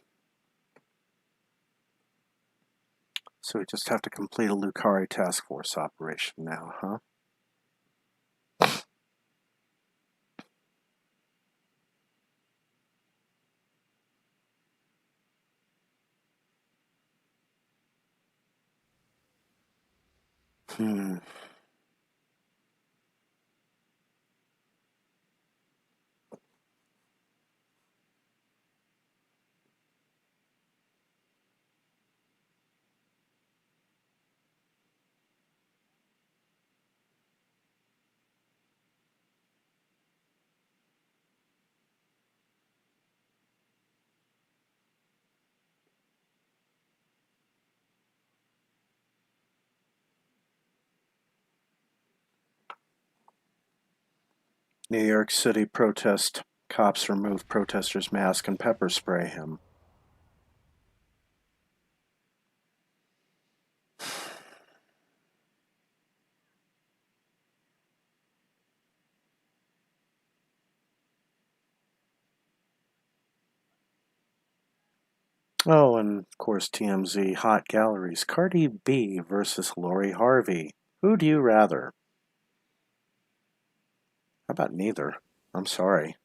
So we just have to complete a Lucari task force operation now, huh? Hmm. New York City protest. Cops remove protesters' mask and pepper spray him. Oh, and of course TMZ Hot Galleries. Cardi B versus Lori Harvey. Who do you rather? How about neither? I'm sorry.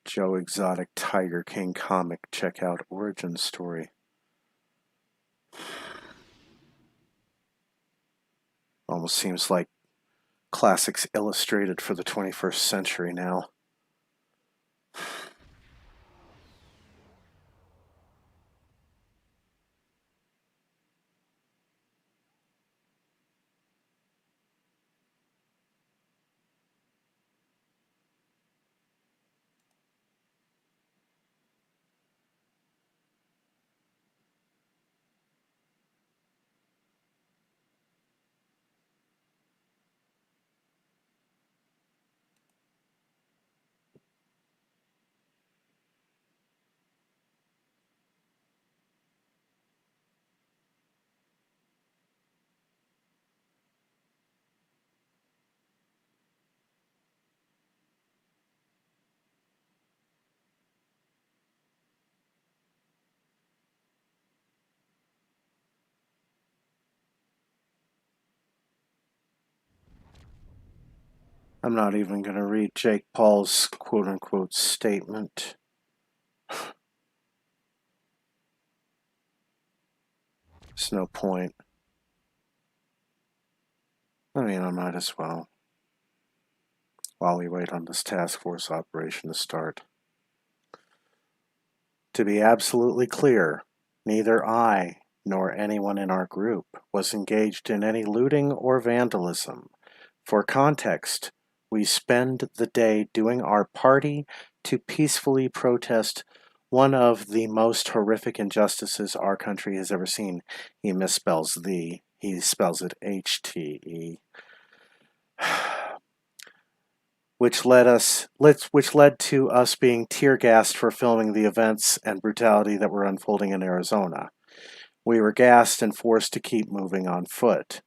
Joe Exotic Tiger King comic. Check out origin story. Almost seems like Classics Illustrated for the 21st century now. I'm not even going to read Jake Paul's quote unquote statement. There's no point. I mean, I might as well. While we wait on this task force operation to start. To be absolutely clear, neither I nor anyone in our group was engaged in any looting or vandalism. For context, we spend the day doing our party to peacefully protest one of the most horrific injustices our country has ever seen. He misspells the, he spells it HTE. Which led to us being tear gassed for filming the events and brutality that were unfolding in Arizona. We were gassed and forced to keep moving on foot.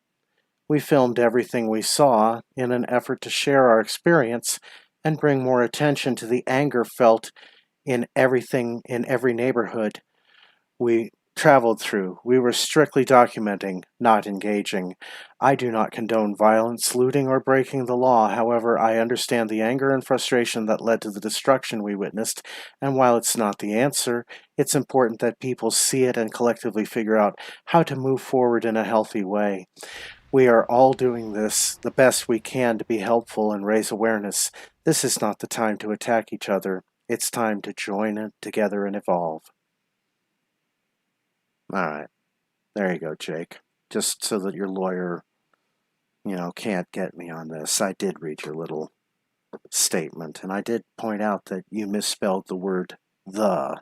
We filmed everything we saw in an effort to share our experience and bring more attention to the anger felt in every neighborhood we traveled through. We were strictly documenting, not engaging. I do not condone violence, looting, or breaking the law. However, I understand the anger and frustration that led to the destruction we witnessed, and while it's not the answer, it's important that people see it and collectively figure out how to move forward in a healthy way. We are all doing this the best we can to be helpful and raise awareness. This is not the time to attack each other. It's time to join it together and evolve. All right. There you go, Jake. Just so that your lawyer, can't get me on this. I did read your little statement, and I did point out that you misspelled the word the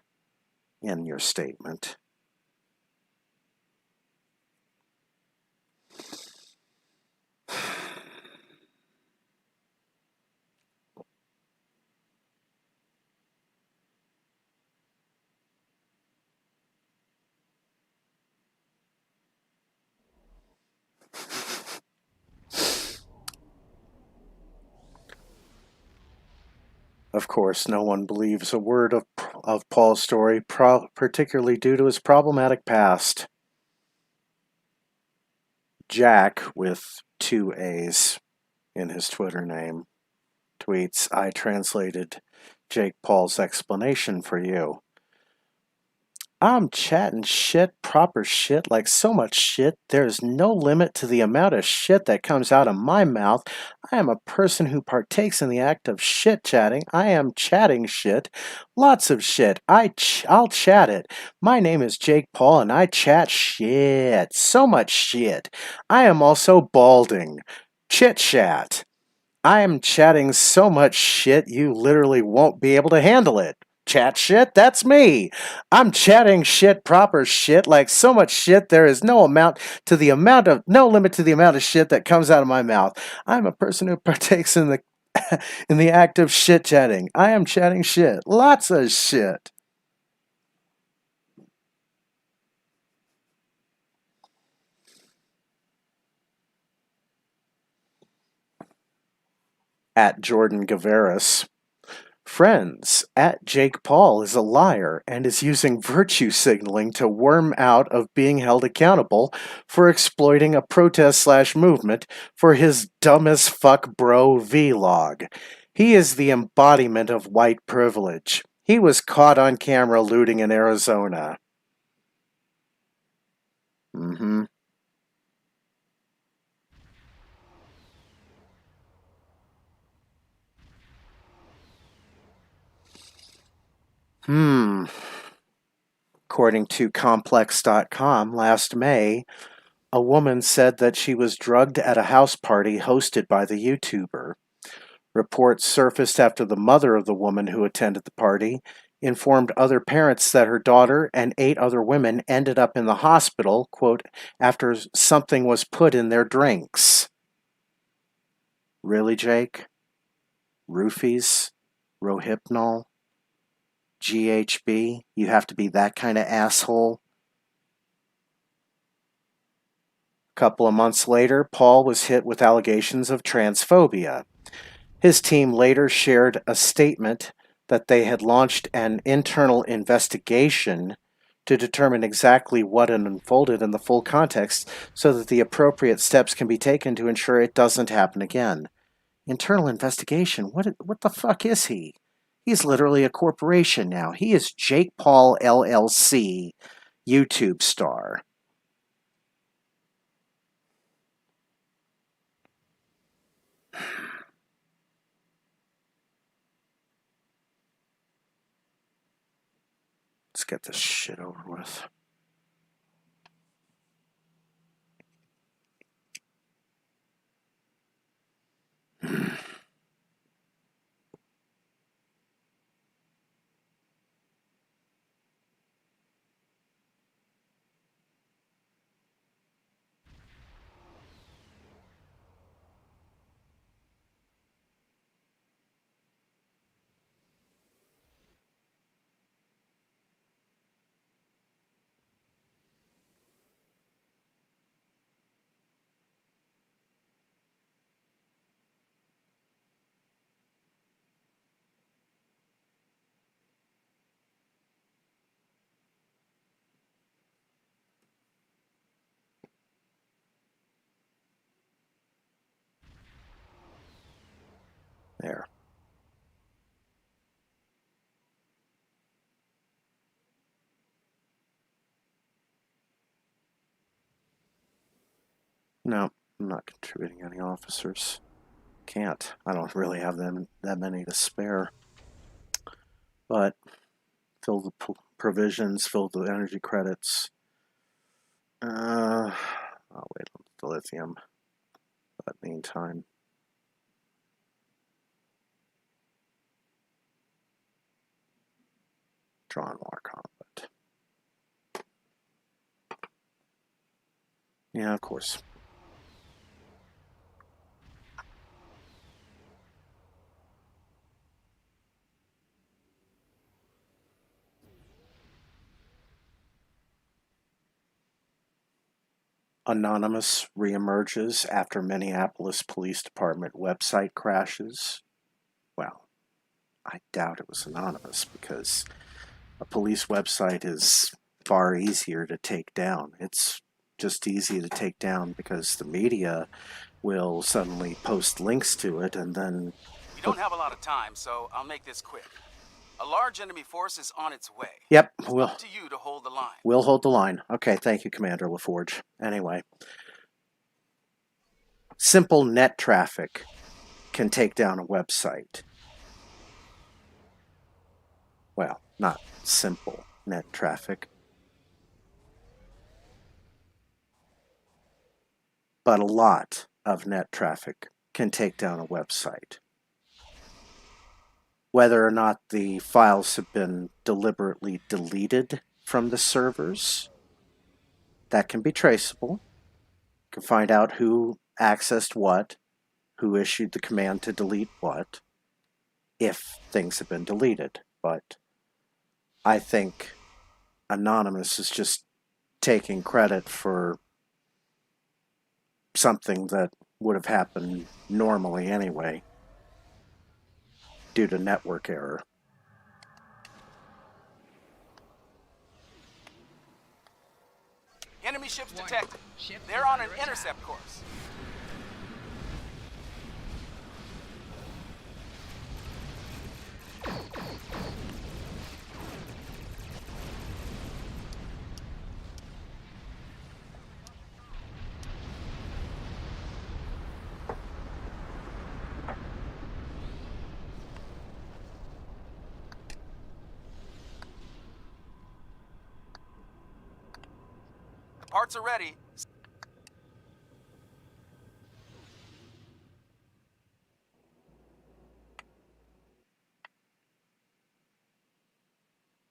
in your statement. Of course, no one believes a word of Paul's story, particularly due to his problematic past. Jack, with 2 A's in his Twitter name, tweets, I translated Jake Paul's explanation for you. I'm chatting shit, proper shit, like so much shit, there's no limit to the amount of shit that comes out of my mouth. I am a person who partakes in the act of shit chatting. I am chatting shit. Lots of shit. I'll chat it. My name is Jake Paul and I chat shit. So much shit. I am also balding. Chit chat. I am chatting so much shit you literally won't be able to handle it. Chat shit? That's me. I'm chatting shit, proper shit, like so much shit there is no limit to the amount of shit that comes out of my mouth. I'm a person who partakes in the in the act of shit chatting. I am chatting shit. Lots of shit. At Jordan Gavaris. Friends, at Jake Paul is a liar and is using virtue signaling to worm out of being held accountable for exploiting a protest/movement for his dumb as fuck bro vlog. He is the embodiment of white privilege. He was caught on camera looting in Arizona. Mm-hmm. According to Complex.com, last May, a woman said that she was drugged at a house party hosted by the YouTuber. Reports surfaced after the mother of the woman who attended the party informed other parents that her daughter and 8 other women ended up in the hospital, quote, after something was put in their drinks. Really, Jake? Roofies? Rohypnol? GHB? You have to be that kind of asshole? A couple of months later, Paul was hit with allegations of transphobia. His team later shared a statement that they had launched an internal investigation to determine exactly what had unfolded in the full context so that the appropriate steps can be taken to ensure it doesn't happen again. Internal investigation? What the fuck is he? He's literally a corporation now. He is Jake Paul LLC, YouTube star. It's get this shit over with. There. No, I'm not contributing any officers. Can't. I don't really have that many to spare. But fill the provisions, fill the energy credits. I'll wait on the lithium. But meantime, draw on water combat. Yeah, of course. Anonymous reemerges after Minneapolis Police Department website crashes. Well, I doubt it was anonymous because a police website is far easier to take down. It's just easy to take down because the media will suddenly post links to it and then... We don't have a lot of time, so I'll make this quick. A large enemy force is on its way. Yep, It's up to you to hold the line. We'll hold the line. Okay, thank you, Commander LaForge. Anyway, simple net traffic can take down a website. Well, not simple net traffic, but a lot of net traffic can take down a website. Whether or not the files have been deliberately deleted from the servers, that can be traceable. You can find out who accessed what, who issued the command to delete what, if things have been deleted. But I think Anonymous is just taking credit for something that would have happened normally anyway, due to network error. Enemy ships Warning. detected. Ship They're is on an under attack. intercept course. Parts are ready.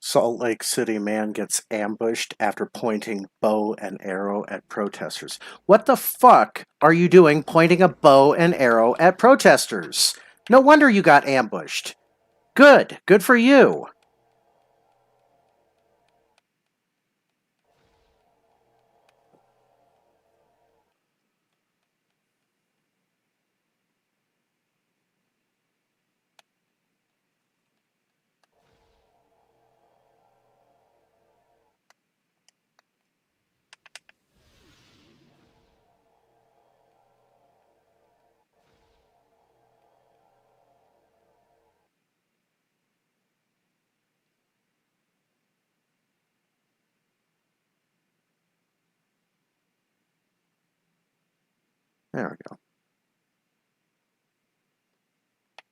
Salt Lake City man gets ambushed after pointing bow and arrow at protesters. What the fuck are you doing pointing a bow and arrow at protesters? No wonder you got ambushed. Good. Good for you. There we go.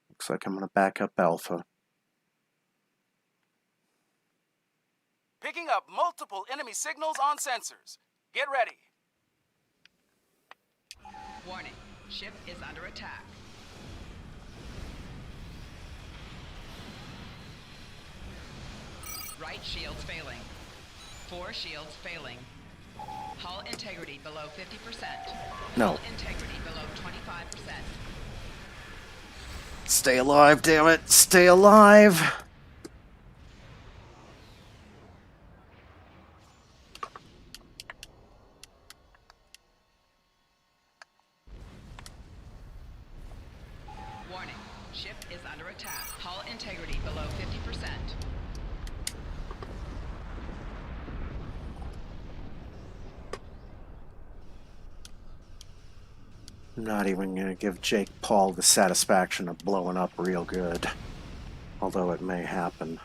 Looks like I'm going to back up Alpha. Picking up multiple enemy signals on sensors. Get ready. Warning, ship is under attack. Right shields failing. 4 shields failing. Hull integrity below 50%. No. Hull integrity below 25%. Stay alive, damn it! Stay alive! Warning, ship is under attack. Hull integrity below 50%. I'm not even gonna give Jake Paul the satisfaction of blowing up real good. Although it may happen.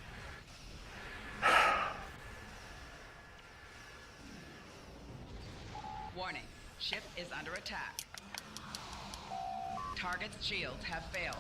Warning, ship is under attack. Target's shields have failed.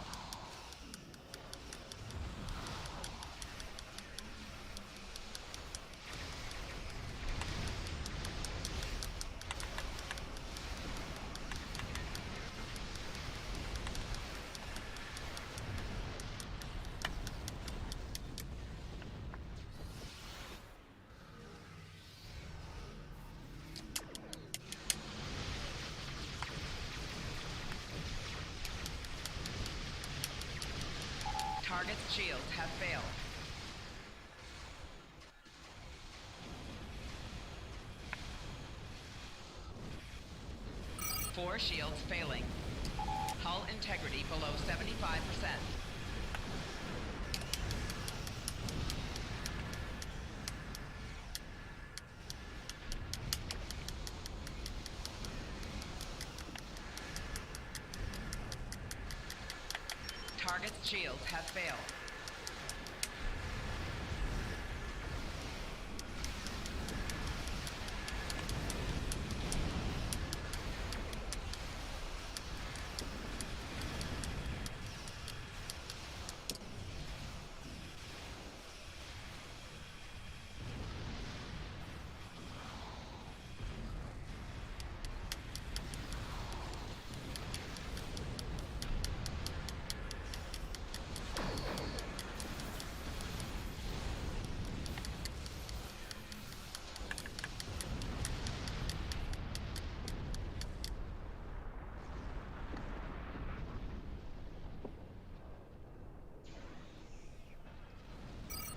Target's shields have failed. Four shields failing. Hull integrity below 75%. Target's shields have failed.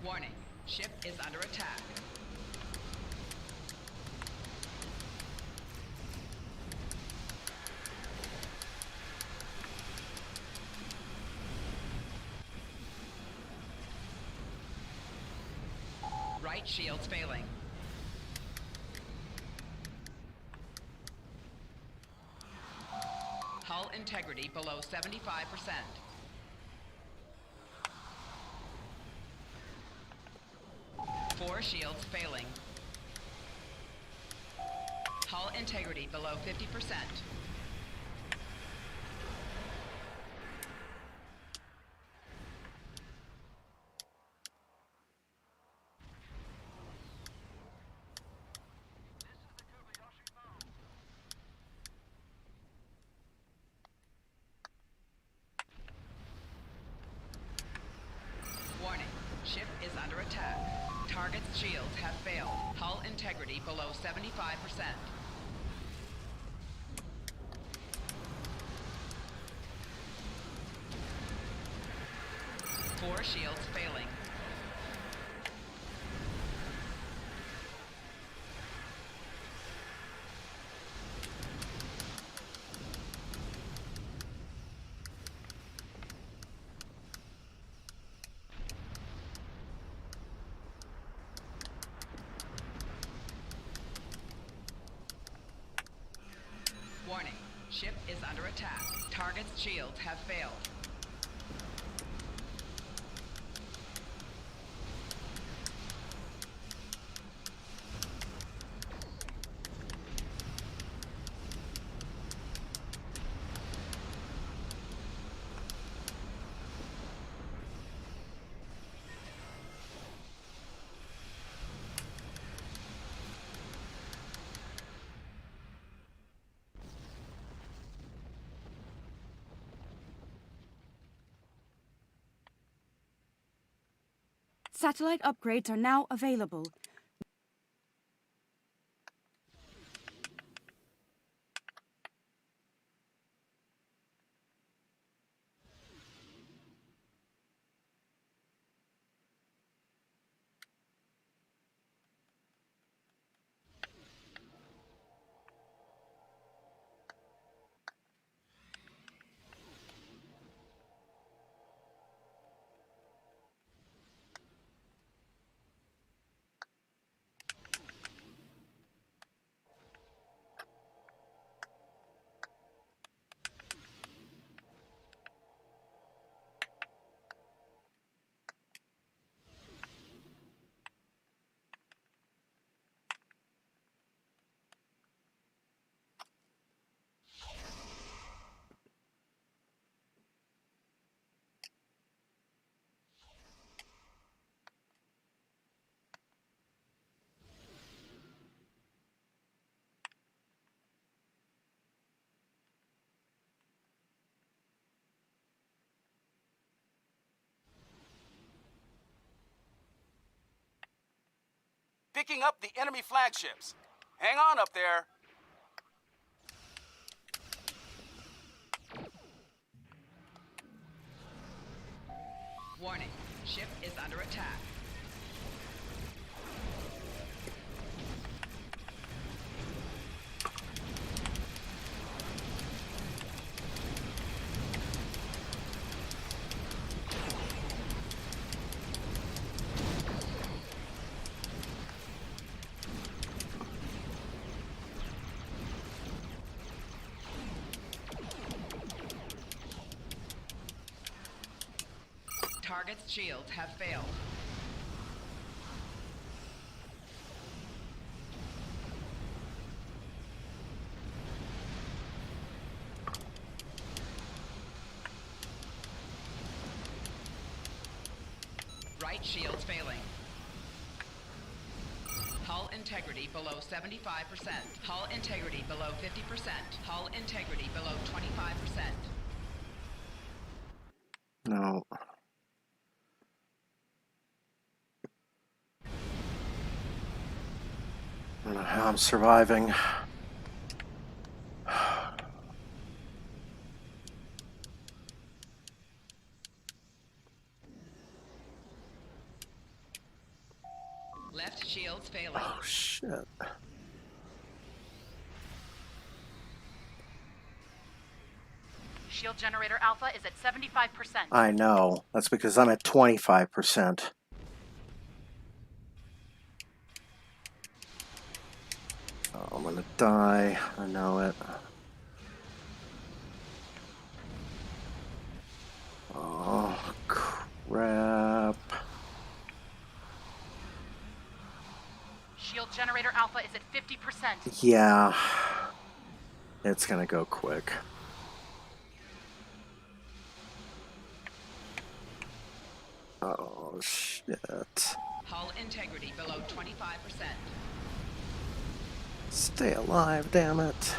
Warning, ship is under attack. Right shields failing. Hull integrity below 75%. Four shields failing. Hull integrity below 50%. Warning, ship is under attack. Target's shields have failed. Hull integrity below 75%. Four shields failing. Warning, ship is under attack. Target's shields have failed. Satellite upgrades are now available. Picking up the enemy flagships. Hang on up there. Warning, ship is under attack. Target's shields have failed. Right shield's failing. Hull integrity below 75%. Hull integrity below 50%. Hull integrity below 25%. No. I don't know how I'm surviving. Left shield's failing. Oh, shit. Shield generator alpha is at 75%. I know. That's because I'm at 25%. Oh, I'm gonna die. I know it. Oh, crap. Shield generator alpha is at 50%. Yeah. It's gonna go quick. Oh, shit. Hull integrity below 25%. Stay alive, damn it.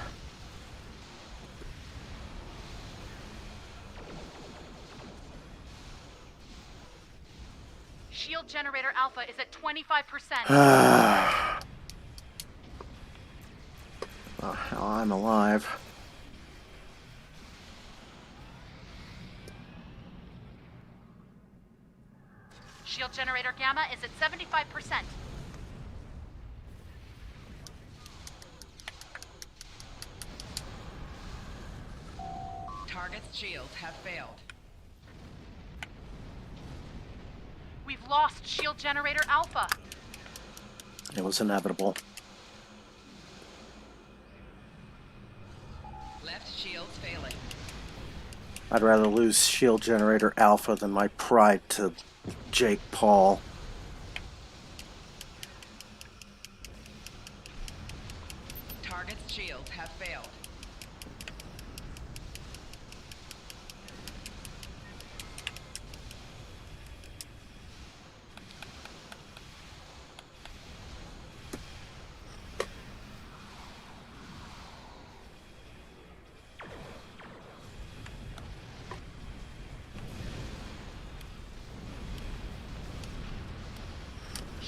Shield generator alpha is at 25%. Oh, hell, I'm alive. Shield generator gamma is at 75%. Target's shields have failed. We've lost shield generator alpha. It was inevitable. Left shield's failing. I'd rather lose shield generator alpha than my pride to Jake Paul. Target's shields have failed.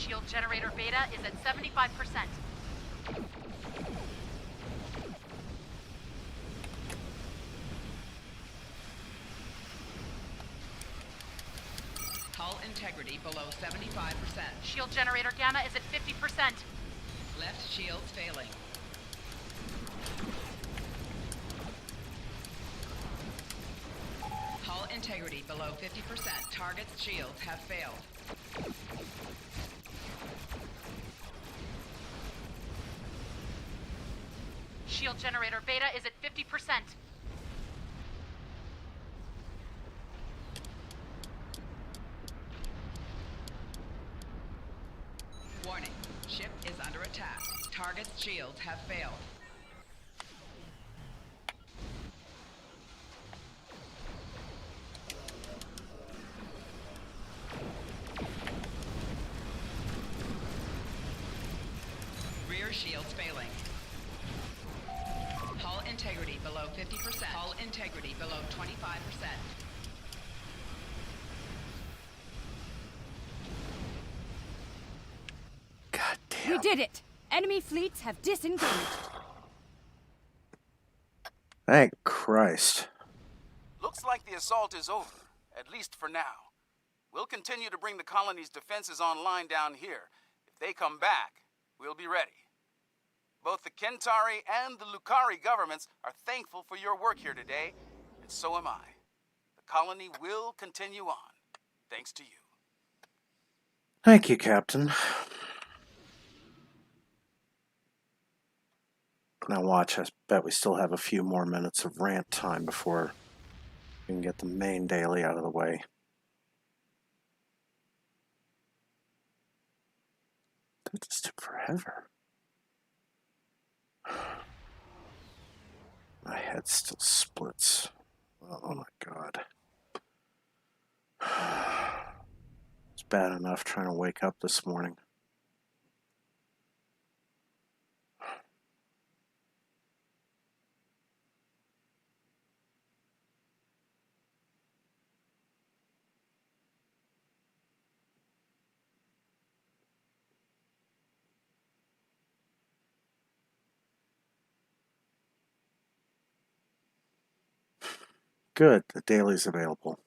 Shield generator beta is at 75%. Hull integrity below 75%. Shield generator gamma is at 50%. Left shields failing. Hull integrity below 50%. Target's shields have failed. Shield generator beta is at 50%. Warning. Ship is under attack. Target's shields have failed. Rear shields failing. Hull integrity below 50%. Hull integrity below 25%. God damn. We did it! Enemy fleets have disengaged. Thank Christ. Looks like the assault is over, at least for now. We'll continue to bring the colony's defenses online down here. If they come back, we'll be ready. Both the Kentari and the Lukari governments are thankful for your work here today, and so am I. The colony will continue on, thanks to you. Thank you, Captain. Now watch, I bet we still have a few more minutes of rant time before we can get the main daily out of the way. That just took forever. My head still splits. Oh my God. It's bad enough trying to wake up this morning. Good, the daily's available.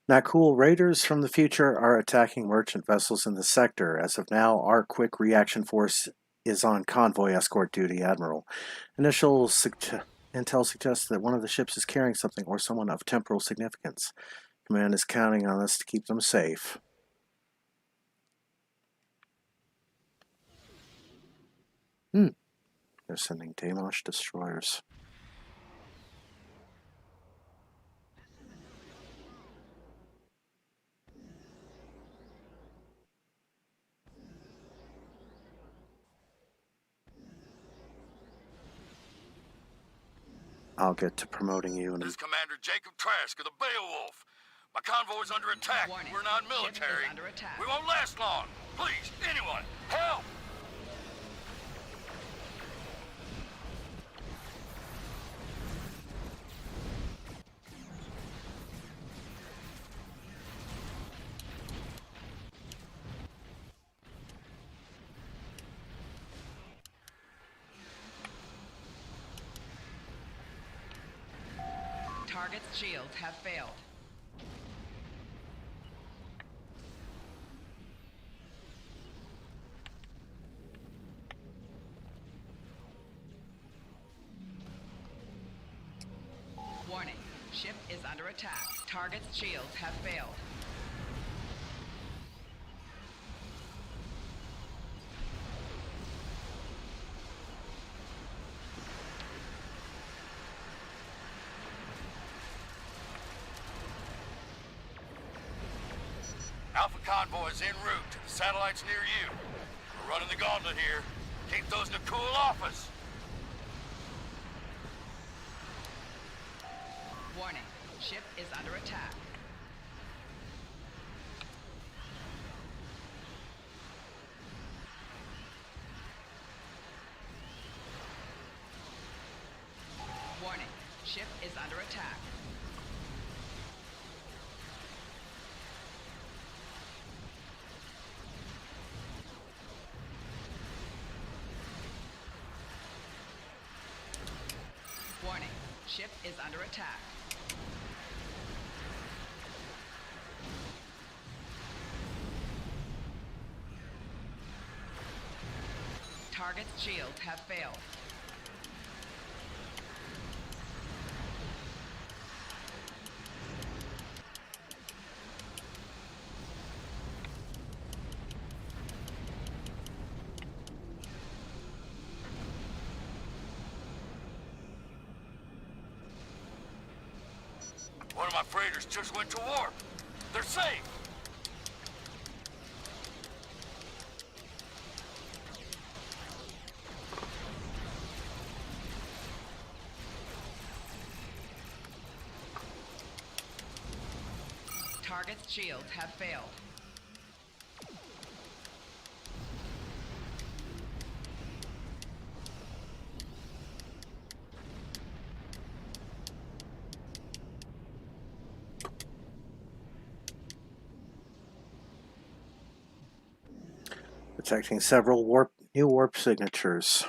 Not cool. Raiders from the future are attacking merchant vessels in the sector. As of now, our quick reaction force is on convoy escort duty, Admiral. Initial intel suggests that one of the ships is carrying something or someone of temporal significance. Command is counting on us to keep them safe. They're sending Damosh destroyers. I'll get to promoting you in a... This is Commander Jacob Trask of the Beowulf. My convoy's under attack. Warning. We're not military. Ship is under attack. We won't last long. Please, anyone, help! Target's shields have failed. Warning. Ship is under attack. Target's shields have failed. Alpha convoy is en route to the satellites near you. We're running the gauntlet here. Keep those Nakul off us. Warning. Ship is under attack. Warning. Ship is under attack. Warning. Ship is under attack. Target's shields have failed. One of my freighters just went to warp. They're safe. Target's shields have failed. Detecting several new warp signatures.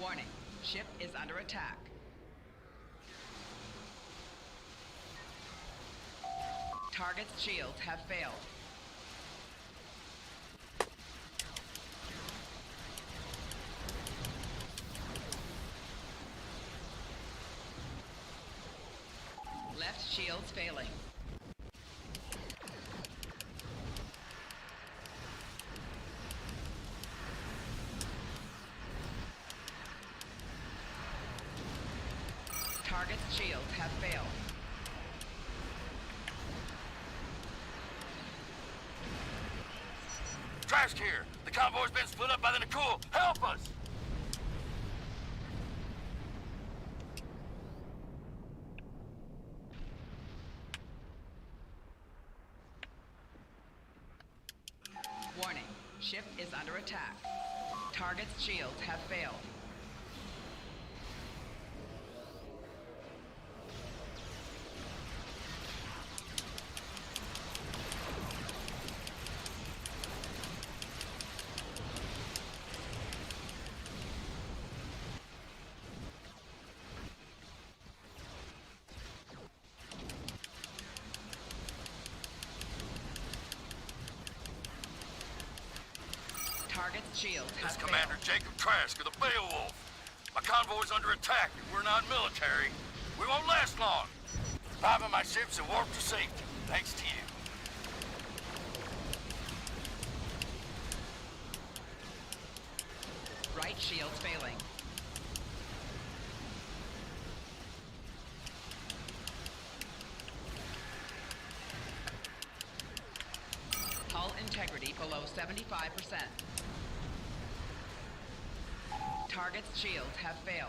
Warning. Ship is under attack. Target's shields have failed. Left shields failing. Target's shields have failed. Trask here. The convoy's been split up by the Nakul. Help us! Warning. Ship is under attack. Target's shields have failed. Target's shields This have is Commander failed. Jacob Trask of the Beowulf. My convoy's under attack, and we're not military. We won't last long. 5 of my ships have warped to safety, thanks to you. Right shield's failing. Hull integrity below 75%. Target's shields have failed.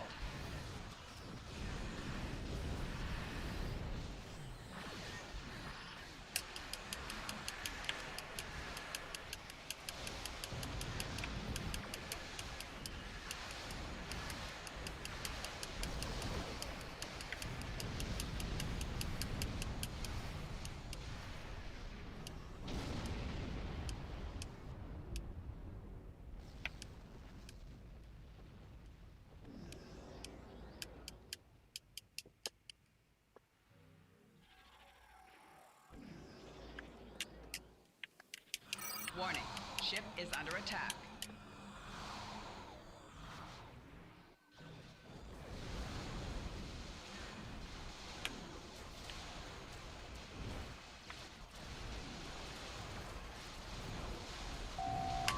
Warning, ship is under attack.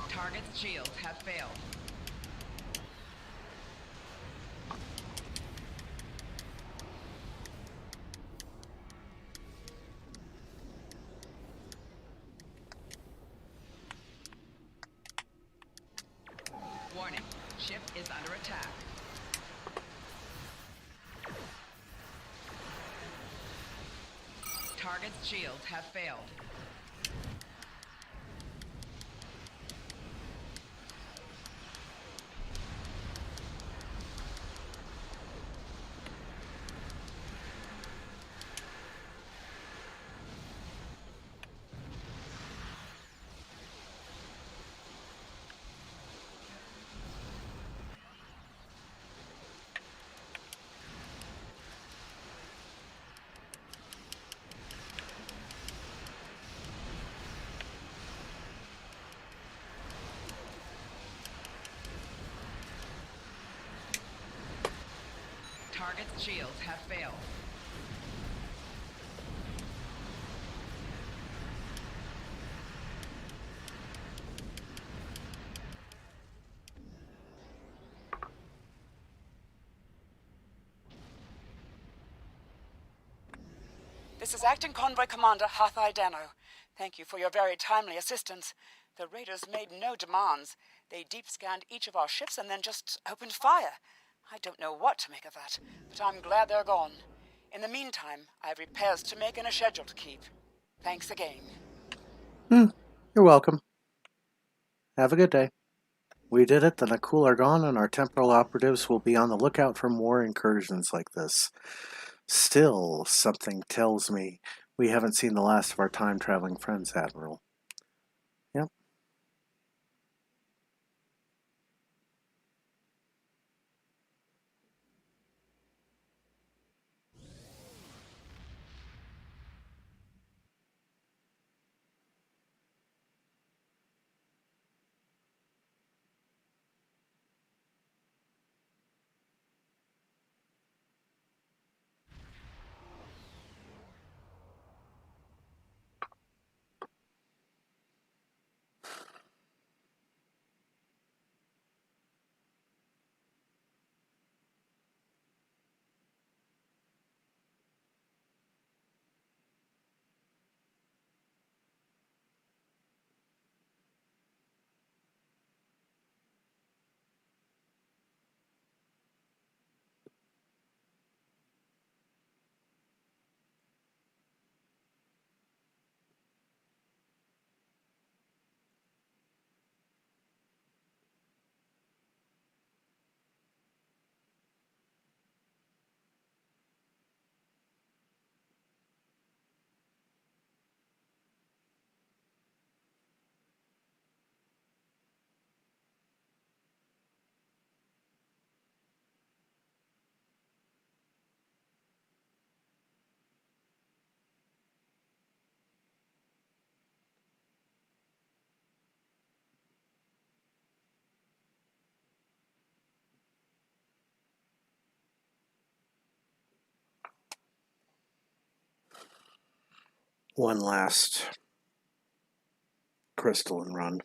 Target's shields have failed. Warning, ship is under attack. Target's shields have failed. Target's shields have failed. This is Acting Convoy Commander Hathai Dano. Thank you for your very timely assistance. The raiders made no demands. They deep-scanned each of our ships and then just opened fire. I don't know what to make of that, but I'm glad they're gone. In the meantime, I have repairs to make and a schedule to keep. Thanks again. You're welcome. Have a good day. We did it, the Nakul are gone, and our temporal operatives will be on the lookout for more incursions like this. Still, something tells me we haven't seen the last of our time-traveling friends, Admiral. Yep. One last crystalline run.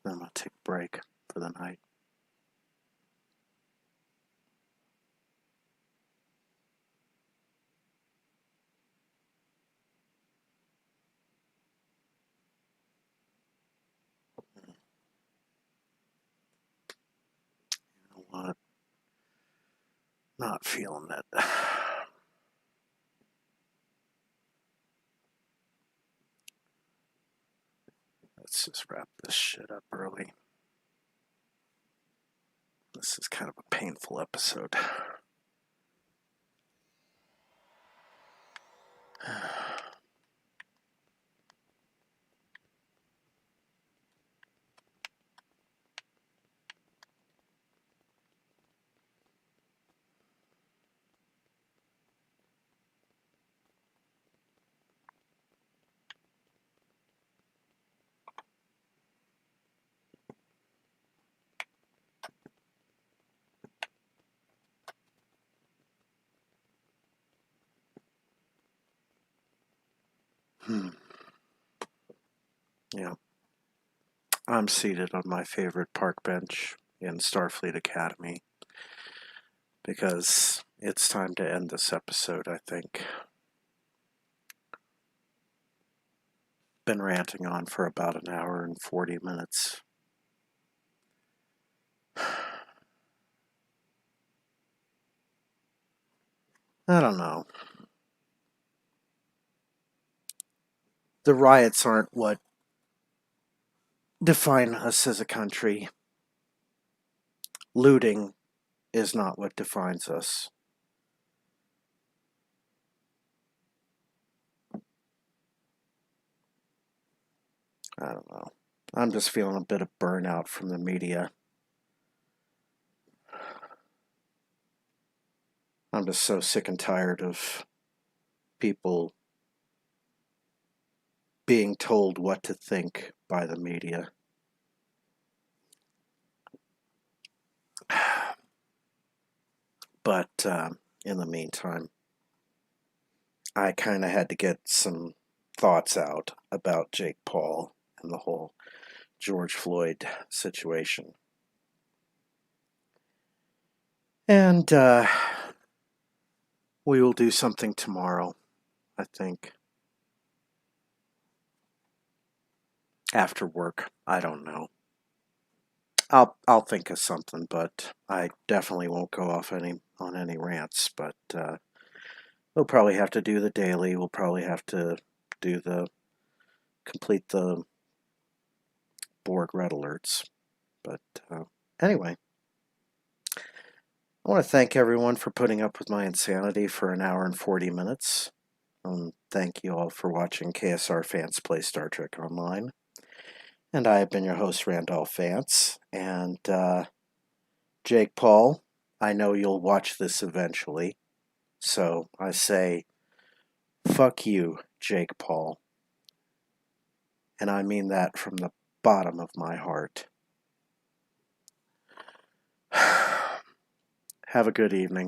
Then I'm going to take a break for the night. You know what? Not feeling it. Let's just wrap this shit up early. This is kind of a painful episode. Yeah. I'm seated on my favorite park bench in Starfleet Academy because it's time to end this episode, I think. Been ranting on for about an hour and 40 minutes. I don't know. The riots aren't what define us as a country. Looting is not what defines us. I don't know. I'm just feeling a bit of burnout from the media. I'm just so sick and tired of people being told what to think by the media. But in the meantime, I kind of had to get some thoughts out about Jake Paul and the whole George Floyd situation. And we will do something tomorrow, I think. After work, I don't know. I'll think of something, but I definitely won't go off on any rants. But we'll probably have to do the daily. We'll probably have to complete the Borg red alerts. But anyway, I want to thank everyone for putting up with my insanity for an hour and 40 minutes. Thank you all for watching KSR Fans Play Star Trek Online. And I have been your host, Randolph Vance. And Jake Paul, I know you'll watch this eventually. So I say, fuck you, Jake Paul. And I mean that from the bottom of my heart. Have a good evening.